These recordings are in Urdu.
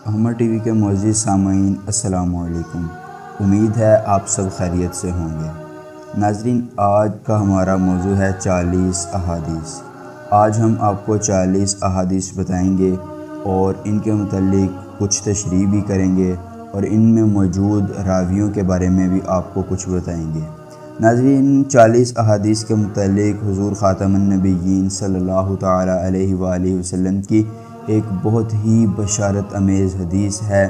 احمد ٹی وی کے معزز سامعین السلام علیکم۔ امید ہے آپ سب خیریت سے ہوں گے۔ ناظرین، آج کا ہمارا موضوع ہے 40 احادیث۔ آج ہم آپ کو 40 احادیث بتائیں گے اور ان کے متعلق کچھ تشریح بھی کریں گے اور ان میں موجود راویوں کے بارے میں بھی آپ کو کچھ بتائیں گے۔ ناظرین، 40 احادیث کے متعلق حضور خاتم النبیین صلی اللہ تعالیٰ علیہ وآلہ وسلم کی ایک بہت ہی بشارت امیز حدیث ہے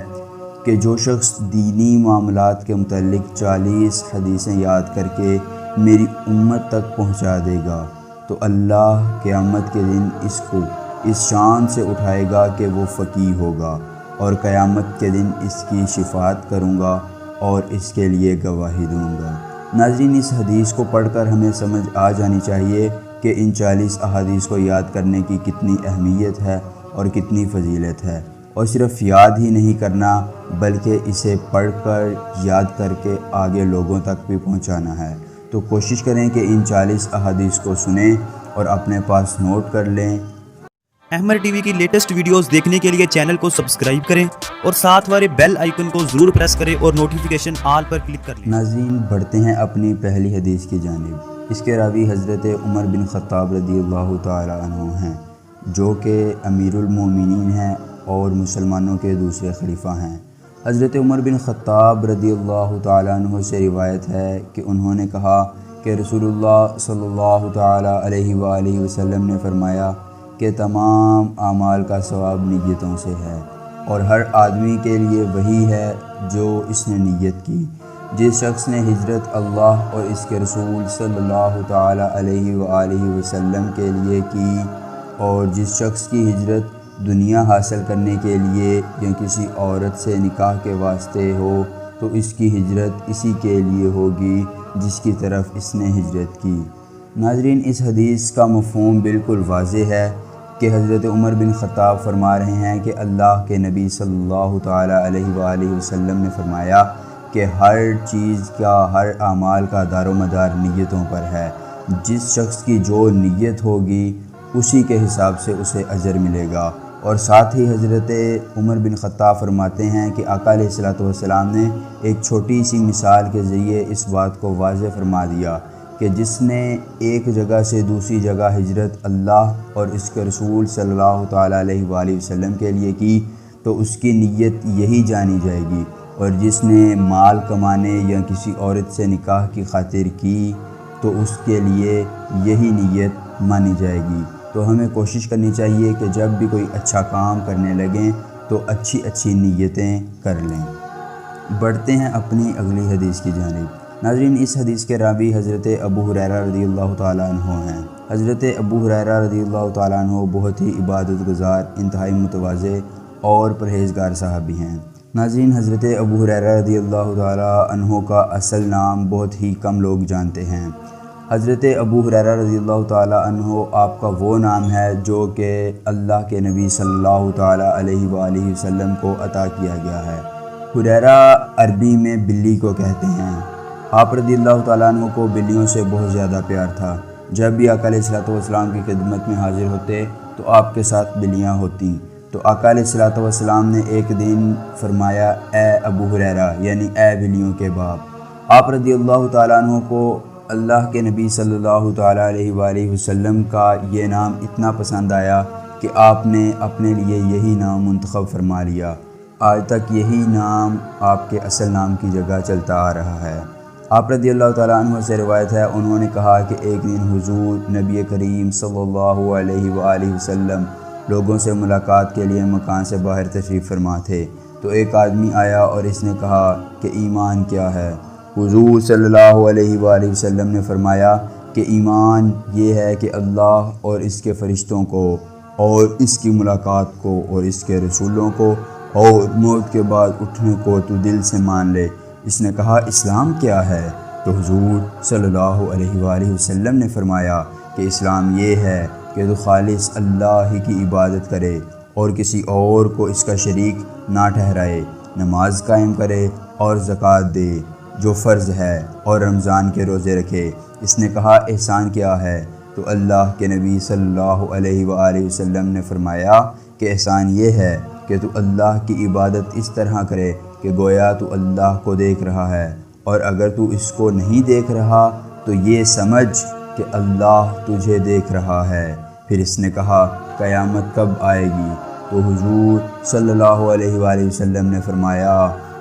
کہ جو شخص دینی معاملات کے متعلق 40 حدیثیں یاد کر کے میری امت تک پہنچا دے گا تو اللہ قیامت کے دن اس کو اس شان سے اٹھائے گا کہ وہ فقیہ ہوگا، اور قیامت کے دن اس کی شفاعت کروں گا اور اس کے لیے گواہی دوں گا۔ ناظرین، اس حدیث کو پڑھ کر ہمیں سمجھ آ جانی چاہیے کہ ان 40 احادیث کو یاد کرنے کی کتنی اہمیت ہے اور کتنی فضیلت ہے، اور صرف یاد ہی نہیں کرنا بلکہ اسے پڑھ کر یاد کر کے آگے لوگوں تک بھی پہنچانا ہے۔ تو کوشش کریں کہ ان 40 احادیث کو سنیں اور اپنے پاس نوٹ کر لیں۔ احمد ٹی وی کی لیٹسٹ ویڈیوز دیکھنے کے لیے چینل کو سبسکرائب کریں اور ساتھ والے بیل آئیکن کو ضرور پریس کریں اور نوٹیفیکیشن آل پر کلک کر لیں۔ ناظرین، بڑھتے ہیں اپنی پہلی حدیث کی جانب۔ اس کے راوی حضرت عمر بن خطاب رضی اللہ تعالی عنہ ہیں، جو کہ امیر المومنین ہیں اور مسلمانوں کے دوسرے خلیفہ ہیں۔ حضرت عمر بن خطاب رضی اللہ تعالیٰ عنہ سے روایت ہے کہ انہوں نے کہا کہ رسول اللہ صلی اللہ تعالیٰ علیہ وآلہ وسلم نے فرمایا کہ تمام اعمال کا ثواب نیتوں سے ہے، اور ہر آدمی کے لیے وہی ہے جو اس نے نیت کی۔ جس شخص نے ہجرت اللہ اور اس کے رسول صلی اللہ تعالیٰ علیہ وآلہ وسلم کے لیے کی، اور جس شخص کی ہجرت دنیا حاصل کرنے کے لیے یا کسی عورت سے نکاح کے واسطے ہو تو اس کی ہجرت اسی کے لیے ہوگی جس کی طرف اس نے ہجرت کی۔ ناظرین، اس حدیث کا مفہوم بالکل واضح ہے کہ حضرت عمر بن خطاب فرما رہے ہیں کہ اللہ کے نبی صلی اللہ تعالیٰ علیہ وآلہ وسلم نے فرمایا کہ ہر چیز کا، ہر اعمال کا دار و مدار نیتوں پر ہے۔ جس شخص کی جو نیت ہوگی اسی کے حساب سے اسے اجر ملے گا۔ اور ساتھ ہی حضرت عمر بن خطاب فرماتے ہیں کہ آقا علیہ الصلوۃ والسلام نے ایک چھوٹی سی مثال کے ذریعے اس بات کو واضح فرما دیا کہ جس نے ایک جگہ سے دوسری جگہ ہجرت اللہ اور اس کے رسول صلی اللہ تعالیٰ علیہ وآلہ وسلم کے لیے کی تو اس کی نیت یہی جانی جائے گی، اور جس نے مال کمانے یا کسی عورت سے نکاح کی خاطر کی تو اس کے لیے یہی نیت مانی جائے گی۔ تو ہمیں کوشش کرنی چاہیے کہ جب بھی کوئی اچھا کام کرنے لگیں تو اچھی نیتیں کر لیں۔ بڑھتے ہیں اپنی اگلی حدیث کی جانب۔ ناظرین، اس حدیث کے راوی حضرت ابو ہریرہ رضی اللہ تعالیٰ عنہ ہیں۔ حضرت ابو ہریرہ رضی اللہ تعالیٰ عنہ بہت ہی عبادت گزار، انتہائی متواضع اور پرہیزگار صحابی ہیں۔ ناظرین، حضرت ابو ہریرہ رضی اللہ تعالیٰ عنہ کا اصل نام بہت ہی کم لوگ جانتے ہیں۔ حضرت ابو ہریرہ رضی اللہ تعالیٰ عنہ آپ کا وہ نام ہے جو کہ اللہ کے نبی صلی اللہ تعالیٰ علیہ وآلہ وسلم کو عطا کیا گیا ہے۔ ہریرہ عربی میں بلی کو کہتے ہیں۔ آپ رضی اللہ تعالیٰ عنہ کو بلیوں سے بہت زیادہ پیار تھا۔ جب بھی آقا علیہ الصلوۃ والسلام کی خدمت میں حاضر ہوتے تو آپ کے ساتھ بلیاں ہوتیں۔ تو آقا علیہ الصلوۃ والسلام نے ایک دن فرمایا، اے ابو ہریرہ، یعنی اے بلیوں کے باپ۔ آپ رضی اللہ تعالیٰ عنہ کو اللہ کے نبی صلی اللہ تعالیٰ علیہ وآلہ وسلم کا یہ نام اتنا پسند آیا کہ آپ نے اپنے لیے یہی نام منتخب فرما لیا۔ آج تک یہی نام آپ کے اصل نام کی جگہ چلتا آ رہا ہے۔ آپ رضی اللہ تعالیٰ عنہ سے روایت ہے، انہوں نے کہا کہ ایک دن حضور نبی کریم صلی اللہ علیہ وآلہ وسلم لوگوں سے ملاقات کے لیے مکان سے باہر تشریف فرما تھے، تو ایک آدمی آیا اور اس نے کہا کہ ایمان کیا ہے؟ حضور صلی اللہ علیہ وآلہ وسلم نے فرمایا کہ ایمان یہ ہے کہ اللہ اور اس کے فرشتوں کو اور اس کی ملاقات کو اور اس کے رسولوں کو اور موت کے بعد اٹھنے کو تو دل سے مان لے۔ اس نے کہا اسلام کیا ہے؟ تو حضور صلی اللہ علیہ وآلہ وسلم نے فرمایا کہ اسلام یہ ہے کہ تو خالص اللہ ہی کی عبادت کرے اور کسی اور کو اس کا شریک نہ ٹھہرائے، نماز قائم کرے اور زکوٰۃ دے جو فرض ہے، اور رمضان کے روزے رکھے۔ اس نے کہا احسان کیا ہے؟ تو اللہ کے نبی صلی اللہ علیہ وآلہ وسلم نے فرمایا کہ احسان یہ ہے کہ کہ تو اللہ کی عبادت اس طرح کرے کہ گویا تو اللہ کو دیکھ رہا ہے، اور اگر تو اس کو نہیں دیکھ رہا تو یہ سمجھ کہ اللہ تجھے دیکھ رہا ہے۔ پھر اس نے کہا قیامت کب آئے گی؟ تو حضور صلی اللہ علیہ وآلہ وسلم نے فرمایا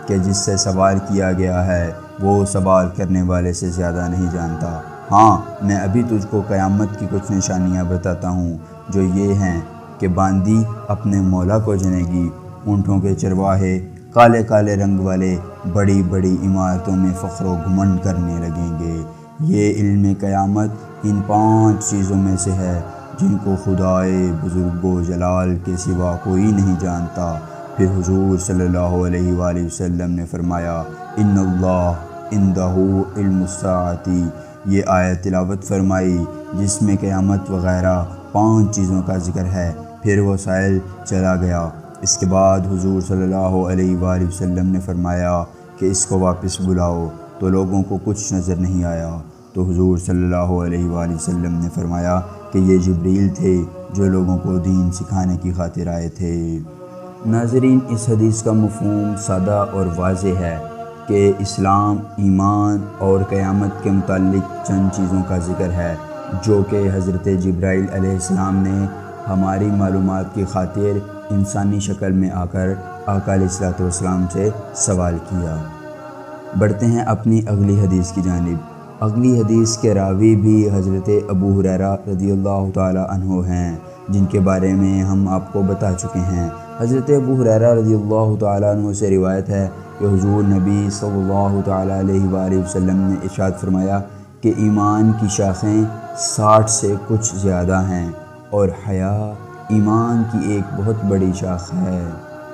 کہ جس سے سوال کیا گیا ہے وہ سوال کرنے والے سے زیادہ نہیں جانتا۔ ہاں، میں ابھی تجھ کو قیامت کی کچھ نشانیاں بتاتا ہوں، جو یہ ہیں کہ باندی اپنے مولا کو جنے گی، اونٹوں کے چرواہے کالے کالے رنگ والے بڑی بڑی عمارتوں میں فخر و گھمنڈ کرنے لگیں گے۔ یہ علم قیامت ان 5 چیزوں میں سے ہے جن کو خدائے بزرگ و جلال کے سوا کوئی نہیں جانتا۔ پھر حضور صلی اللہ علیہ وآلہ وسلم نے فرمایا ان اللہ عندہ علم الساعۃ، یہ آیت تلاوت فرمائی جس میں قیامت وغیرہ 5 چیزوں کا ذکر ہے۔ پھر وہ سائل چلا گیا۔ اس کے بعد حضور صلی اللہ علیہ وآلہ وسلم نے فرمایا کہ اس کو واپس بلاؤ، تو لوگوں کو کچھ نظر نہیں آیا۔ تو حضور صلی اللہ علیہ وآلہ وسلم نے فرمایا کہ یہ جبریل تھے جو لوگوں کو دین سکھانے کی خاطر آئے تھے۔ ناظرین، اس حدیث کا مفہوم سادہ اور واضح ہے کہ اسلام، ایمان اور قیامت کے متعلق چند چیزوں کا ذکر ہے جو کہ حضرت جبرائیل علیہ السلام نے ہماری معلومات کی خاطر انسانی شکل میں آ کر آقا علیہ السلام سے سوال کیا۔ بڑھتے ہیں اپنی اگلی حدیث کی جانب۔ اگلی حدیث کے راوی بھی حضرت ابو ہریرہ رضی اللہ تعالی عنہ ہیں، جن کے بارے میں ہم آپ کو بتا چکے ہیں۔ حضرت ابو ہریرہ رضی اللہ تعالی عنہ سے روایت ہے کہ حضور نبی صلی اللہ تعالی علیہ وآلہ وسلم نے ارشاد فرمایا کہ ایمان کی شاخیں 60 سے کچھ زیادہ ہیں، اور حیا ایمان کی ایک بہت بڑی شاخ ہے۔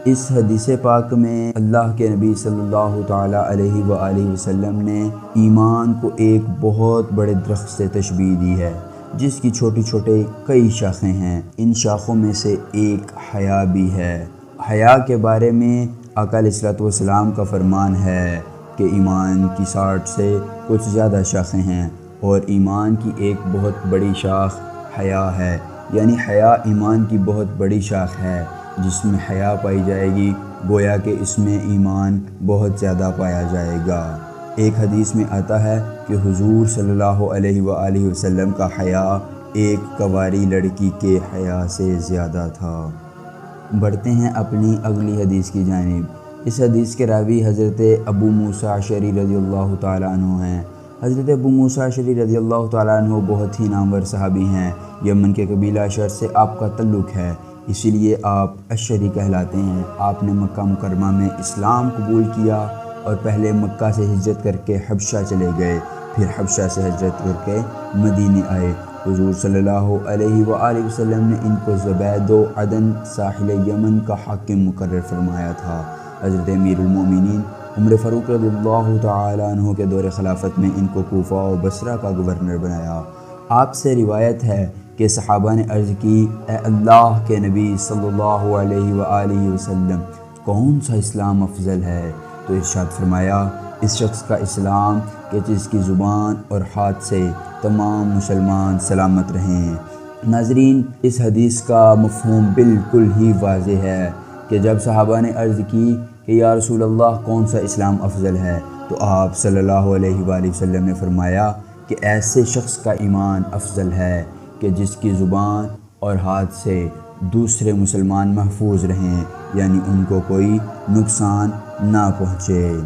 اس حدیث پاک میں اللہ کے نبی صلی اللہ تعالی علیہ وآلہ وسلم نے ایمان کو ایک بہت بڑے درخت سے تشبیہ دی ہے جس کی چھوٹی چھوٹے کئی شاخیں ہیں۔ ان شاخوں میں سے ایک حیا بھی ہے۔ حیا کے بارے میں آقا علیہ السلام کا فرمان ہے کہ ایمان کی 60 سے کچھ زیادہ شاخیں ہیں، اور ایمان کی ایک بہت بڑی شاخ حیا ہے، یعنی حیا ایمان کی بہت بڑی شاخ ہے۔ جس میں حیا پائی جائے گی گویا کہ اس میں ایمان بہت زیادہ پایا جائے گا۔ ایک حدیث میں آتا ہے کہ حضور صلی اللہ علیہ وآلہ وسلم کا حیا ایک کنواری لڑکی کے حیا سے زیادہ تھا۔ بڑھتے ہیں اپنی اگلی حدیث کی جانب۔ اس حدیث کے راوی حضرت ابو موسیٰ اشعری رضی اللہ تعالیٰ عنہ ہیں۔ حضرت ابو موسیٰ اشعری رضی اللہ تعالیٰ عنہ بہت ہی نامور صحابی ہیں۔ یمن کے قبیلہ اشعر سے آپ کا تعلق ہے، اسی لیے آپ اشعری کہلاتے ہیں۔ آپ نے مکہ مکرمہ میں اسلام قبول کیا اور پہلے مکہ سے ہجرت کر کے حبشہ چلے گئے، پھر حبشہ سے ہجرت کر کے مدینے آئے۔ حضور صلی اللہ علیہ وآلہ وسلم نے ان کو زبید و عدن ساحل یمن کا حاکم مقرر فرمایا تھا۔ حضرت امیر المومنین عمر فاروق رضی اللہ تعالی عنہ کے دور خلافت میں ان کو کوفہ و بصرہ کا گورنر بنایا۔ آپ سے روایت ہے کہ صحابہ نے عرض کی، اے اللہ کے نبی صلی اللہ علیہ وآلہ وسلم، کون سا اسلام افضل ہے؟ تو ارشاد فرمایا، اس شخص کا اسلام کہ جس کی زبان اور ہاتھ سے تمام مسلمان سلامت رہیں۔ ناظرین، اس حدیث کا مفہوم بالکل ہی واضح ہے کہ جب صحابہ نے عرض کی کہ یا رسول اللہ کون سا اسلام افضل ہے، تو آپ صلی اللہ علیہ وآلہ وسلم نے فرمایا کہ ایسے شخص کا ایمان افضل ہے کہ جس کی زبان اور ہاتھ سے دوسرے مسلمان محفوظ رہیں، یعنی ان کو کوئی نقصان نہ پہنچے۔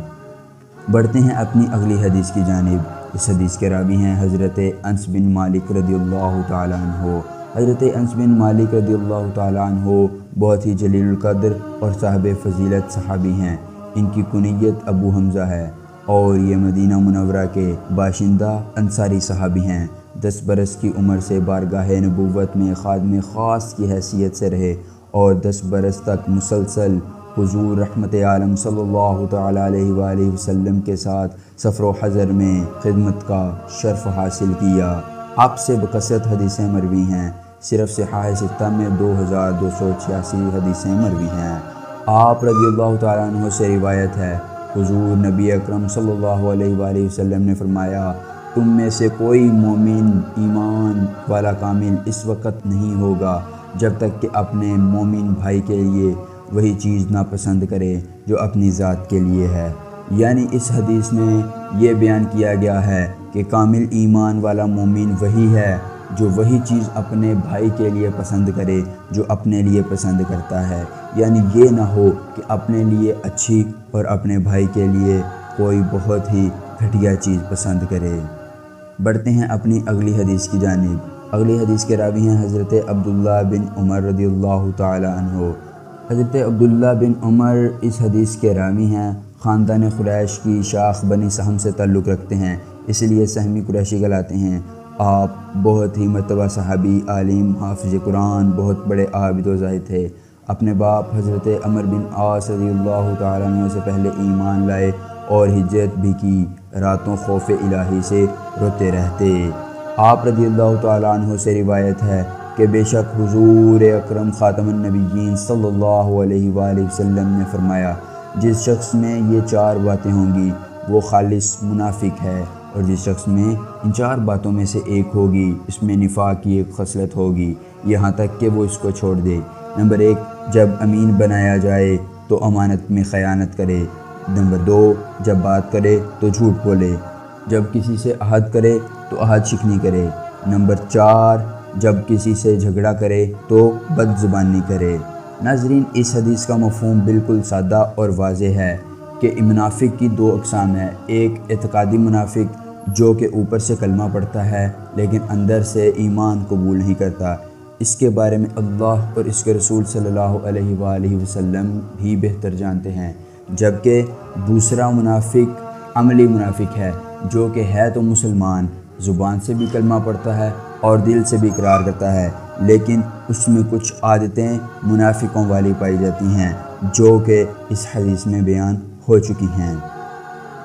بڑھتے ہیں اپنی اگلی حدیث کی جانب۔ اس حدیث کے راوی ہیں حضرت انس بن مالک رضی اللہ تعالی عنہ۔ حضرت انس بن مالک رضی اللہ تعالی عنہ بہت ہی جلیل القدر اور صاحب فضیلت صحابی ہیں۔ ان کی کنیت ابو حمزہ ہے اور یہ مدینہ منورہ کے باشندہ انصاری صحابی ہیں۔ 10 برس کی عمر سے بارگاہ نبوت میں خادم خاص کی حیثیت سے رہے اور 10 برس تک مسلسل حضور رحمت عالم صلی اللہ تعالی علیہ وآلہ وسلم کے ساتھ سفر و حضر میں خدمت کا شرف حاصل کیا۔ آپ سے بکثرت حدیثیں مروی ہیں، صرف صحاح ستہ میں 2286 حدیثیں مروی ہیں۔ آپ رضی اللہ تعالیٰ عنہ سے روایت ہے، حضور نبی اکرم صلی اللہ علیہ وآلہ وسلم نے فرمایا، تم میں سے کوئی مومن ایمان والا کامل اس وقت نہیں ہوگا جب تک کہ اپنے مومن بھائی کے لیے وہی چیز ناپسند کرے جو اپنی ذات کے لیے ہے۔ یعنی اس حدیث میں یہ بیان کیا گیا ہے کہ کامل ایمان والا مومن وہی ہے جو وہی چیز اپنے بھائی کے لیے پسند کرے جو اپنے لیے پسند کرتا ہے، یعنی یہ نہ ہو کہ اپنے لیے اچھی اور اپنے بھائی کے لیے کوئی بہت ہی گھٹیا چیز پسند کرے۔ بڑھتے ہیں اپنی اگلی حدیث کی جانب۔ اگلی حدیث کے راوی ہیں حضرت عبداللہ بن عمر رضی اللہ تعالی عنہ۔ حضرت عبداللہ بن عمر اس حدیث کے راوی ہیں، خاندان قریش کی شاخ بنی سہم سے تعلق رکھتے ہیں، اس لیے سہمی قریشی کہلاتے ہیں۔ آپ بہت ہی مرتبہ صحابی، عالم، حافظ قرآن، بہت بڑے عابد و زاہد تھے۔ اپنے باپ حضرت عمر بن عاص رضی اللہ تعالیٰ عنہ سے پہلے ایمان لائے اور ہجرت بھی کی، راتوں خوف الہی سے روتے رہتے۔ آپ رضی اللہ تعالیٰ عنہ سے روایت ہے کہ بے شک حضور اکرم خاتم النبیین صلی اللہ علیہ وآلہ وسلم نے فرمایا، جس شخص میں یہ 4 باتیں ہوں گی وہ خالص منافق ہے، اور جس شخص میں ان 4 باتوں میں سے ایک ہوگی اس میں نفاق کی ایک خصلت ہوگی، یہاں تک کہ وہ اس کو چھوڑ دے۔ نمبر 1، جب امین بنایا جائے تو امانت میں خیانت کرے۔ نمبر 2، جب بات کرے تو جھوٹ بولے۔ جب کسی سے عہد کرے تو عہد شکنی کرے۔ نمبر 4، جب کسی سے جھگڑا کرے تو بد زبانی کرے۔ ناظرین، اس حدیث کا مفہوم بالکل سادہ اور واضح ہے کہ منافق کی 2 اقسام ہیں۔ ایک اعتقادی منافق جو کہ اوپر سے کلمہ پڑھتا ہے لیکن اندر سے ایمان قبول نہیں کرتا، اس کے بارے میں اللہ اور اس کے رسول صلی اللہ علیہ وآلہ وسلم بھی بہتر جانتے ہیں۔ جبکہ دوسرا منافق عملی منافق ہے جو کہ ہے تو مسلمان، زبان سے بھی کلمہ پڑھتا ہے اور دل سے بھی اقرار کرتا ہے، لیکن اس میں کچھ عادتیں منافقوں والی پائی جاتی ہیں جو کہ اس حدیث میں بیان ہو چکی ہیں۔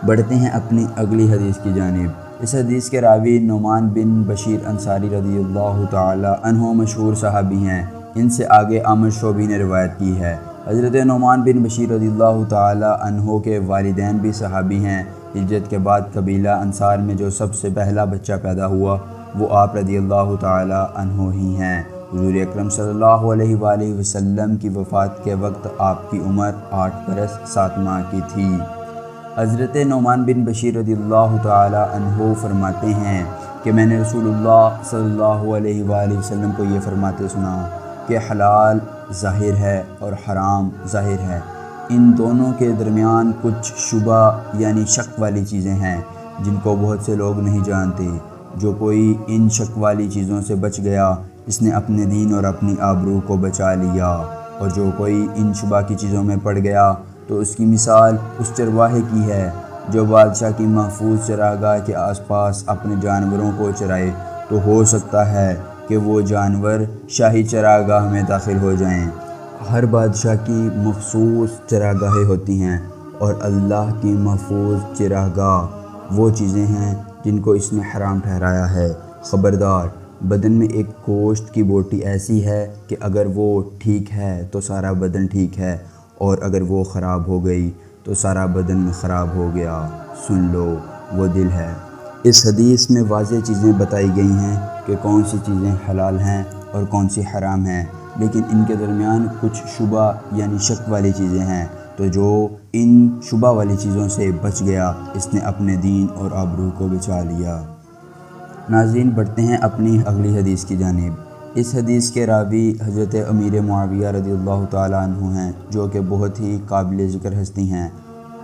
بڑھتے ہیں اپنی اگلی حدیث کی جانب۔ اس حدیث کے راوی نعمان بن بشیر انصاری رضی اللہ تعالی عنہ مشہور صحابی ہیں، ان سے آگے عامر شعبی نے روایت کی ہے۔ حضرت نعمان بن بشیر رضی اللہ تعالی عنہ کے والدین بھی صحابی ہیں۔ ہجرت کے بعد قبیلہ انصار میں جو سب سے پہلا بچہ پیدا ہوا وہ آپ رضی اللہ تعالی عنہ ہی ہیں۔ حضور اکرم صلی اللہ علیہ وآلہ وسلم کی وفات کے وقت آپ کی عمر 8 برس 7 ماہ کی تھی۔ حضرت نعمان بن بشیر رضی اللہ تعالی عنہ فرماتے ہیں کہ میں نے رسول اللہ صلی اللہ علیہ وآلہ وسلم کو یہ فرماتے سنا کہ حلال ظاہر ہے اور حرام ظاہر ہے، ان دونوں کے درمیان کچھ شبہ یعنی شک والی چیزیں ہیں جن کو بہت سے لوگ نہیں جانتے۔ جو کوئی ان شک والی چیزوں سے بچ گیا اس نے اپنے دین اور اپنی آبرو کو بچا لیا، اور جو کوئی ان شبہ کی چیزوں میں پڑ گیا تو اس کی مثال اس چرواہے کی ہے جو بادشاہ کی محفوظ چراگاہ کے آس پاس اپنے جانوروں کو چرائے، تو ہو سکتا ہے کہ وہ جانور شاہی چراگاہ میں داخل ہو جائیں۔ ہر بادشاہ کی مخصوص چراگاہیں ہوتی ہیں اور اللہ کی محفوظ چراگاہ وہ چیزیں ہیں جن کو اس نے حرام ٹھہرایا ہے۔ خبردار، بدن میں ایک گوشت کی بوٹی ایسی ہے کہ اگر وہ ٹھیک ہے تو سارا بدن ٹھیک ہے، اور اگر وہ خراب ہو گئی تو سارا بدن خراب ہو گیا۔ سن لو، وہ دل ہے۔ اس حدیث میں واضح چیزیں بتائی گئی ہیں کہ کون سی چیزیں حلال ہیں اور کون سی حرام ہیں، لیکن ان کے درمیان کچھ شبہ یعنی شک والی چیزیں ہیں، تو جو ان شبہ والی چیزوں سے بچ گیا اس نے اپنے دین اور آبرو کو بچا لیا۔ ناظرین، بڑھتے ہیں اپنی اگلی حدیث کی جانب۔ اس حدیث کے راوی حضرت امیر معاویہ رضی اللہ تعالیٰ عنہ ہیں جو کہ بہت ہی قابل ذکر ہستی ہیں۔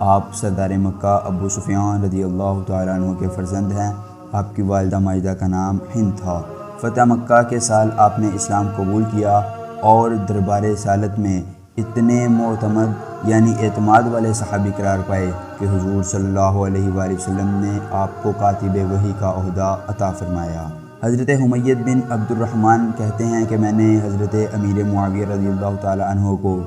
آپ سردار مکہ ابو سفیان رضی اللہ تعالیٰ عنہ کے فرزند ہیں۔ آپ کی والدہ ماجدہ کا نام ہند تھا۔ فتح مکہ کے سال آپ نے اسلام قبول کیا اور دربار رسالت میں اتنے معتمد یعنی اعتماد والے صحابی قرار پائے کہ حضور صلی اللہ علیہ وآلہ وسلم نے آپ کو کاتب وحی کا عہدہ عطا فرمایا۔ حضرت حمید بن عبد الرحمن کہتے ہیں کہ میں نے حضرت امیر معاویہ رضی اللہ تعالی عنہ کو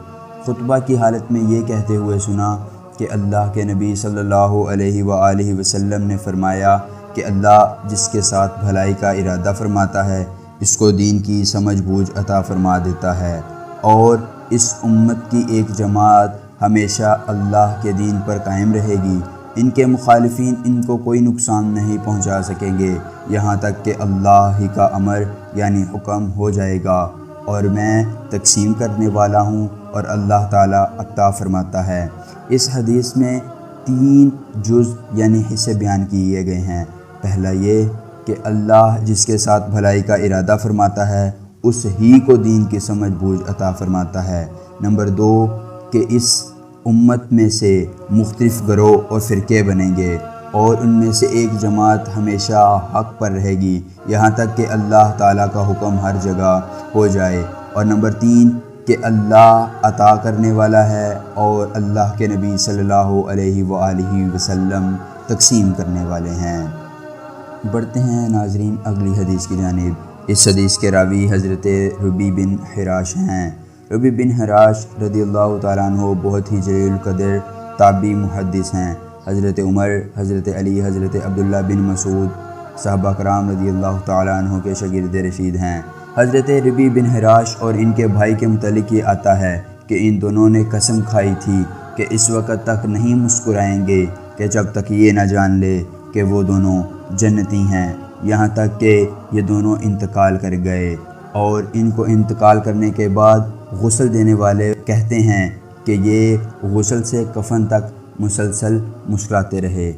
خطبہ کی حالت میں یہ کہتے ہوئے سنا کہ اللہ کے نبی صلی اللہ علیہ وآلہ وسلم نے فرمایا کہ اللہ جس کے ساتھ بھلائی کا ارادہ فرماتا ہے اس کو دین کی سمجھ بوجھ عطا فرما دیتا ہے، اور اس امت کی ایک جماعت ہمیشہ اللہ کے دین پر قائم رہے گی، ان کے مخالفین ان کو کوئی نقصان نہیں پہنچا سکیں گے یہاں تک کہ اللہ ہی کا امر یعنی حکم ہو جائے گا، اور میں تقسیم کرنے والا ہوں اور اللہ تعالیٰ عطا فرماتا ہے۔ اس حدیث میں 3 جز یعنی حصے بیان کیے گئے ہیں۔ پہلا یہ کہ اللہ جس کے ساتھ بھلائی کا ارادہ فرماتا ہے اس ہی کو دین کی سمجھ بوجھ عطا فرماتا ہے۔ نمبر 2 کہ اس امت میں سے مختلف گروہ اور فرقے بنیں گے اور ان میں سے ایک جماعت ہمیشہ حق پر رہے گی یہاں تک کہ اللہ تعالیٰ کا حکم ہر جگہ ہو جائے۔ اور نمبر 3 کہ اللہ عطا کرنے والا ہے اور اللہ کے نبی صلی اللہ علیہ وآلہ وسلم تقسیم کرنے والے ہیں۔ بڑھتے ہیں ناظرین اگلی حدیث کی جانب۔ اس حدیث کے راوی حضرت ربیع بن حراش ہیں۔ ربیع بن حراش رضی اللہ تعالیٰ عنہ بہت ہی جلیل القدر تابعی محدث ہیں۔ حضرت عمر، حضرت علی، حضرت عبداللہ بن مسعود صحابہ کرام رضی اللہ تعالیٰ عنہ کے شاگرد رشید ہیں۔ حضرت ربیع بن حراش اور ان کے بھائی کے متعلق یہ آتا ہے کہ ان دونوں نے قسم کھائی تھی کہ اس وقت تک نہیں مسکرائیں گے کہ جب تک یہ نہ جان لے کہ وہ دونوں جنتی ہیں، یہاں تک کہ یہ دونوں انتقال کر گئے۔ اور ان کو انتقال کرنے کے بعد غسل دینے والے کہتے ہیں کہ یہ غسل سے کفن تک مسلسل مسکراتے رہے۔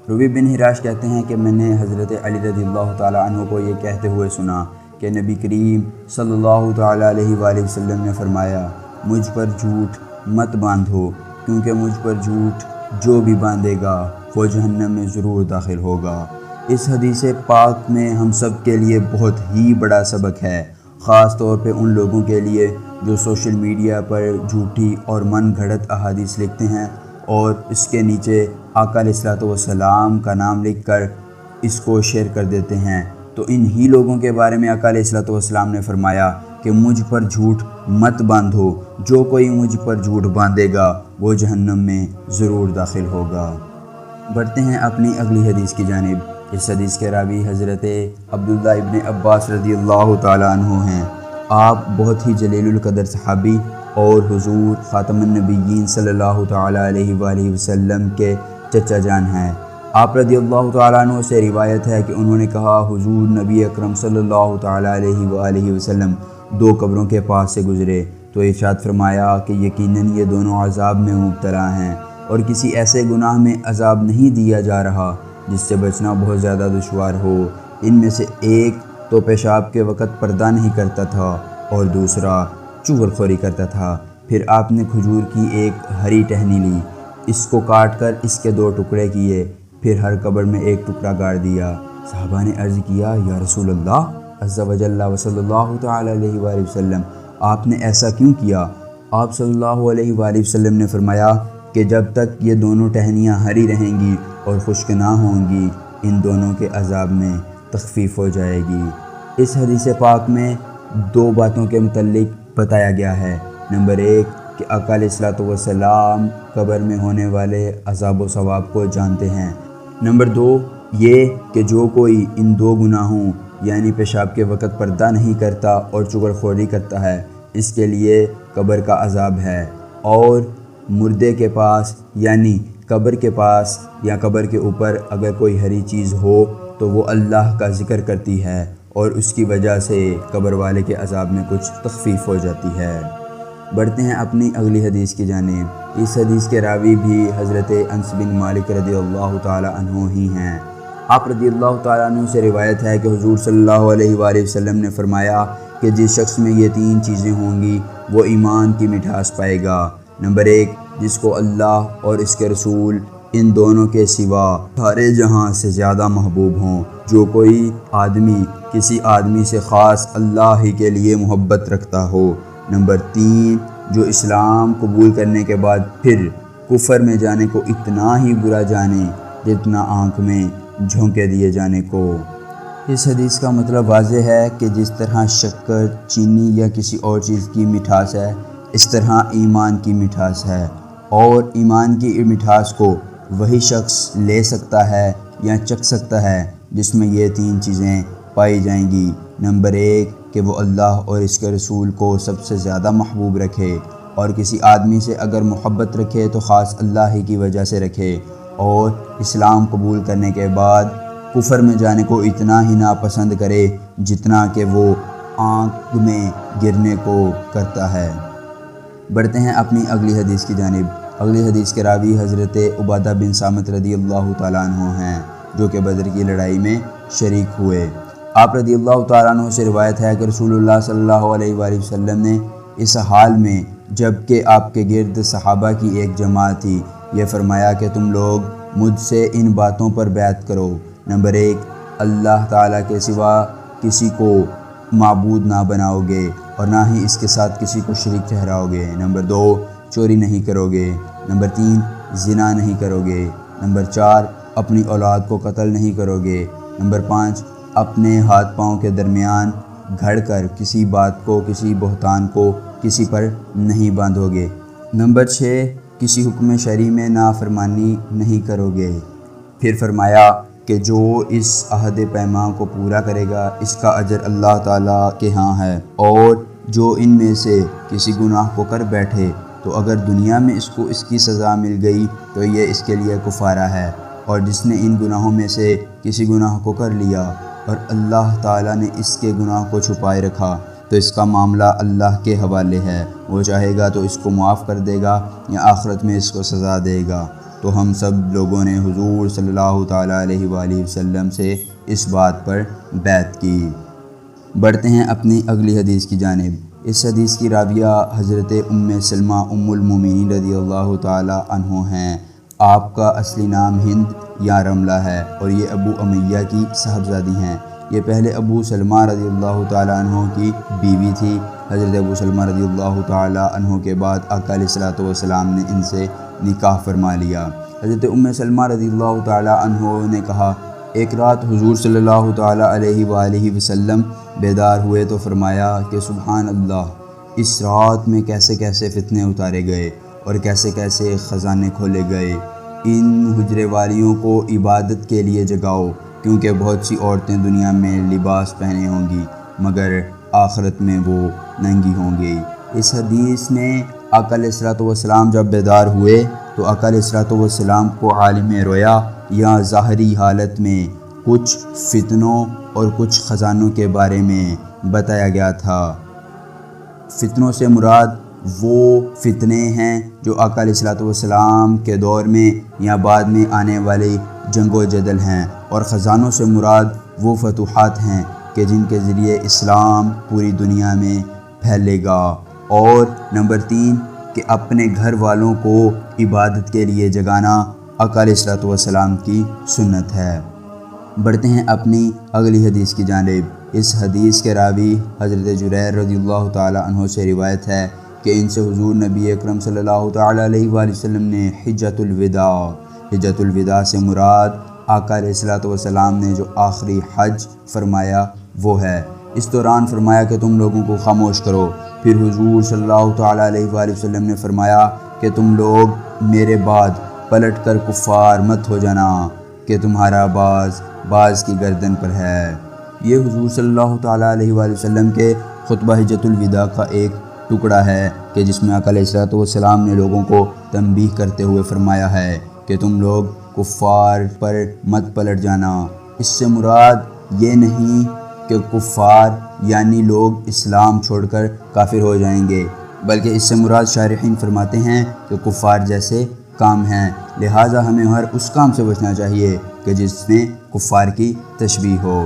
ربیع بن حراش کہتے ہیں کہ میں نے حضرت علی رضی اللہ تعالیٰ عنہ کو یہ کہتے ہوئے سنا کہ نبی کریم صلی اللہ تعالیٰ علیہ وآلہ وسلم نے فرمایا، مجھ پر جھوٹ مت باندھو، کیونکہ مجھ پر جھوٹ جو بھی باندھے گا وہ جہنم میں ضرور داخل ہوگا۔ اس حدیث پاک میں ہم سب کے لیے بہت ہی بڑا سبق ہے، خاص طور پہ ان لوگوں کے لیے جو سوشل میڈیا پر جھوٹی اور من گھڑت احادیث لکھتے ہیں اور اس کے نیچے آقا علیہ الصلوۃ والسلام کا نام لکھ کر اس کو شیئر کر دیتے ہیں۔ تو انہی لوگوں کے بارے میں آقا علیہ الصلوۃ والسلام نے فرمایا کہ مجھ پر جھوٹ مت باندھو، جو کوئی مجھ پر جھوٹ باندھے گا وہ جہنم میں ضرور داخل ہوگا۔ بڑھتے ہیں اپنی اگلی حدیث کی جانب۔ اس حدیث کے راوی حضرت عبداللہ ابن عباس رضی اللہ تعالیٰ عنہ ہیں۔ آپ بہت ہی جلیل القدر صحابی اور حضور خاتم النبیین صلی اللہ تعالیٰ علیہ وآلہ وسلم کے چچا جان ہیں۔ آپ رضی اللہ تعالیٰ عنہ سے روایت ہے کہ انہوں نے کہا، حضور نبی اکرم صلی اللہ تعالیٰ علیہ وآلہ وسلم 2 قبروں کے پاس سے گزرے تو ارشاد فرمایا کہ یقیناً یہ دونوں عذاب میں مبتلا ہیں اور کسی ایسے گناہ میں عذاب نہیں دیا جا رہا جس سے بچنا بہت زیادہ دشوار ہو۔ ان میں سے ایک تو پیشاب کے وقت پردہ نہیں کرتا تھا اور دوسرا چغل خوری کرتا تھا۔ پھر آپ نے کھجور کی ایک ہری ٹہنی لی، اس کو کاٹ کر اس کے 2 ٹکڑے کیے، پھر ہر قبر میں 1 ٹکڑا گاڑ دیا۔ صحابہ نے عرض کیا، یا رسول اللہ عز و جل و صلی اللہ تعالیٰ علیہ وآلہ وسلم، آپ نے ایسا کیوں کیا؟ آپ صلی اللہ علیہ وآلہ وسلم نے فرمایا کہ جب تک یہ دونوں ٹہنیاں ہری رہیں گی اور خشک نہ ہوں گی ان دونوں کے عذاب میں تخفیف ہو جائے گی۔ اس حدیث پاک میں 2 باتوں کے متعلق بتایا گیا ہے۔ نمبر 1 کہ آقا علیہ الصلوۃ والسلام قبر میں ہونے والے عذاب و ثواب کو جانتے ہیں۔ نمبر 2 یہ کہ جو کوئی ان 2 گناہوں یعنی پیشاب کے وقت پردہ نہیں کرتا اور چغل خوری کرتا ہے اس کے لیے قبر کا عذاب ہے، اور مردے کے پاس یعنی قبر کے پاس یا قبر کے اوپر اگر کوئی ہری چیز ہو تو وہ اللہ کا ذکر کرتی ہے اور اس کی وجہ سے قبر والے کے عذاب میں کچھ تخفیف ہو جاتی ہے۔ بڑھتے ہیں اپنی اگلی حدیث کی جانب۔ اس حدیث کے راوی بھی حضرت انس بن مالک رضی اللہ تعالی عنہ ہی ہیں۔ آپ رضی اللہ تعالیٰ عنہ سے روایت ہے کہ حضور صلی اللہ علیہ وآلہ وسلم نے فرمایا کہ جس شخص میں یہ 3 چیزیں ہوں گی وہ ایمان کی مٹھاس پائے گا۔ نمبر 1 جس کو اللہ اور اس کے رسول ان دونوں کے سوا سارے جہاں سے زیادہ محبوب ہوں۔ جو کوئی آدمی کسی آدمی سے خاص اللہ ہی کے لیے محبت رکھتا ہو۔ نمبر 3 جو اسلام قبول کرنے کے بعد پھر کفر میں جانے کو اتنا ہی برا جانے جتنا آنکھ میں جھونکے دیے جانے کو۔ اس حدیث کا مطلب واضح ہے کہ جس طرح شکر، چینی یا کسی اور چیز کی مٹھاس ہے اس طرح ایمان کی مٹھاس ہے، اور ایمان کی مٹھاس کو وہی شخص لے سکتا ہے یا چکھ سکتا ہے جس میں یہ 3 چیزیں پائی جائیں گی۔ نمبر 1 کہ وہ اللہ اور اس کے رسول کو سب سے زیادہ محبوب رکھے، اور کسی آدمی سے اگر محبت رکھے تو خاص اللہ ہی کی وجہ سے رکھے، اور اسلام قبول کرنے کے بعد کفر میں جانے کو اتنا ہی ناپسند کرے جتنا کہ وہ آنکھ میں گرنے کو کرتا ہے۔ بڑھتے ہیں اپنی اگلی حدیث کی جانب۔ اگلی حدیث کے راوی حضرت عبادہ بن صامت رضی اللہ تعالیٰ عنہ ہیں، جو کہ بدر کی لڑائی میں شریک ہوئے۔ آپ رضی اللہ تعالیٰ عنہ سے روایت ہے کہ رسول اللہ صلی اللہ علیہ وآلہ وسلم نے اس حال میں جب کہ آپ کے گرد صحابہ کی ایک جماعت تھی، یہ فرمایا کہ تم لوگ مجھ سے ان باتوں پر بیعت کرو۔ نمبر 1، اللہ تعالیٰ کے سوا کسی کو معبود نہ بناؤ گے اور نہ ہی اس کے ساتھ کسی کو شریک ٹھہراؤ گے۔ نمبر 2، چوری نہیں کرو گے۔ نمبر 3، زنا نہیں کرو گے۔ نمبر 4، اپنی اولاد کو قتل نہیں کرو گے۔ نمبر 5، اپنے ہاتھ پاؤں کے درمیان گھڑ کر کسی بات کو، کسی بہتان کو کسی پر نہیں باندھو گے۔ نمبر 6، کسی حکم شرعی میں نافرمانی نہیں کرو گے۔ پھر فرمایا کہ جو اس عہد پیمان کو پورا کرے گا اس کا اجر اللہ تعالیٰ کے ہاں ہے، اور جو ان میں سے کسی گناہ کو کر بیٹھے تو اگر دنیا میں اس کو اس کی سزا مل گئی تو یہ اس کے لیے کفارہ ہے، اور جس نے ان گناہوں میں سے کسی گناہ کو کر لیا اور اللہ تعالیٰ نے اس کے گناہ کو چھپائے رکھا تو اس کا معاملہ اللہ کے حوالے ہے، وہ چاہے گا تو اس کو معاف کر دے گا یا آخرت میں اس کو سزا دے گا۔ تو ہم سب لوگوں نے حضور صلی اللہ تعالیٰ علیہ وآلہ وسلم سے اس بات پر بیعت کی۔ بڑھتے ہیں اپنی اگلی حدیث کی جانب۔ اس حدیث کی راویہ حضرت ام سلمہ ام المومنین رضی اللہ تعالیٰ عنہ ہیں۔ آپ کا اصلی نام ہند یا رملہ ہے اور یہ ابو امیہ کی صاحبزادی ہیں۔ یہ پہلے ابو سلمہ رضی اللہ تعالیٰ عنہ کی بیوی تھی۔ حضرت ابو سلمہ رضی اللہ تعالیٰ عنہ کے بعد آقا علیہ الصلوۃ والسلام نے ان سے نکاح فرما لیا۔ حضرت ام سلمہ رضی اللہ تعالیٰ عنہ نے کہا، ایک رات حضور صلی اللہ تعالیٰ علیہ وآلہ وسلم بیدار ہوئے تو فرمایا کہ سبحان اللہ، اس رات میں کیسے کیسے فتنے اتارے گئے اور کیسے کیسے خزانے کھولے گئے۔ ان حجرے والیوں کو عبادت کے لیے جگاؤ، کیونکہ بہت سی عورتیں دنیا میں لباس پہنے ہوں گی مگر آخرت میں وہ ننگی ہوں گی۔ اس حدیث میں آقا علیہ الصلوۃ والسلام جب بیدار ہوئے تو آقا علیہ الصلوۃ والسلام کو عالم رویا یا ظاہری حالت میں کچھ فتنوں اور کچھ خزانوں کے بارے میں بتایا گیا تھا۔ فتنوں سے مراد وہ فتنے ہیں جو آقا علیہ الصلوۃ والسلام کے دور میں یا بعد میں آنے والی جنگ و جدل ہیں، اور خزانوں سے مراد وہ فتوحات ہیں کہ جن کے ذریعے اسلام پوری دنیا میں پھیلے گا۔ اور نمبر 3 کہ اپنے گھر والوں کو عبادت کے لیے جگانا آقا علیہ الصلوۃ والسلام کی سنت ہے۔ بڑھتے ہیں اپنی اگلی حدیث کی جانب۔ اس حدیث کے راوی حضرت جریر رضی اللہ تعالیٰ عنہ سے روایت ہے کہ ان سے حضور نبی اکرم صلی اللہ تعالیٰ علیہ وآلہ وسلم نے حجۃ الوداع سے مراد آقا علیہ الصلوۃ والسلام نے جو آخری حج فرمایا وہ ہے۔ اس دوران فرمایا کہ تم لوگوں کو خاموش کرو۔ پھر حضور صلی اللہ تعالیٰ علیہ وآلہ وسلم نے فرمایا کہ تم لوگ میرے بعد پلٹ کر کفار مت ہو جانا کہ تمہارا باز کی گردن پر ہے۔ یہ حضور صلی اللہ تعالیٰ علیہ وآلہ وسلم کے خطبہ حجۃ الوداع کا ایک ٹکڑا ہے کہ جس میں آقا علیہ الصلوۃ والسلام نے لوگوں کو تنبیہ کرتے ہوئے فرمایا ہے کہ تم لوگ کفار پر مت پلٹ جانا۔ اس سے مراد یہ نہیں کہ کفار یعنی لوگ اسلام چھوڑ کر کافر ہو جائیں گے، بلکہ اس سے مراد شارحین فرماتے ہیں کہ کفار جیسے کام ہیں، لہٰذا ہمیں ہر اس کام سے بچنا چاہیے کہ جس میں کفار کی تشبیہ ہو۔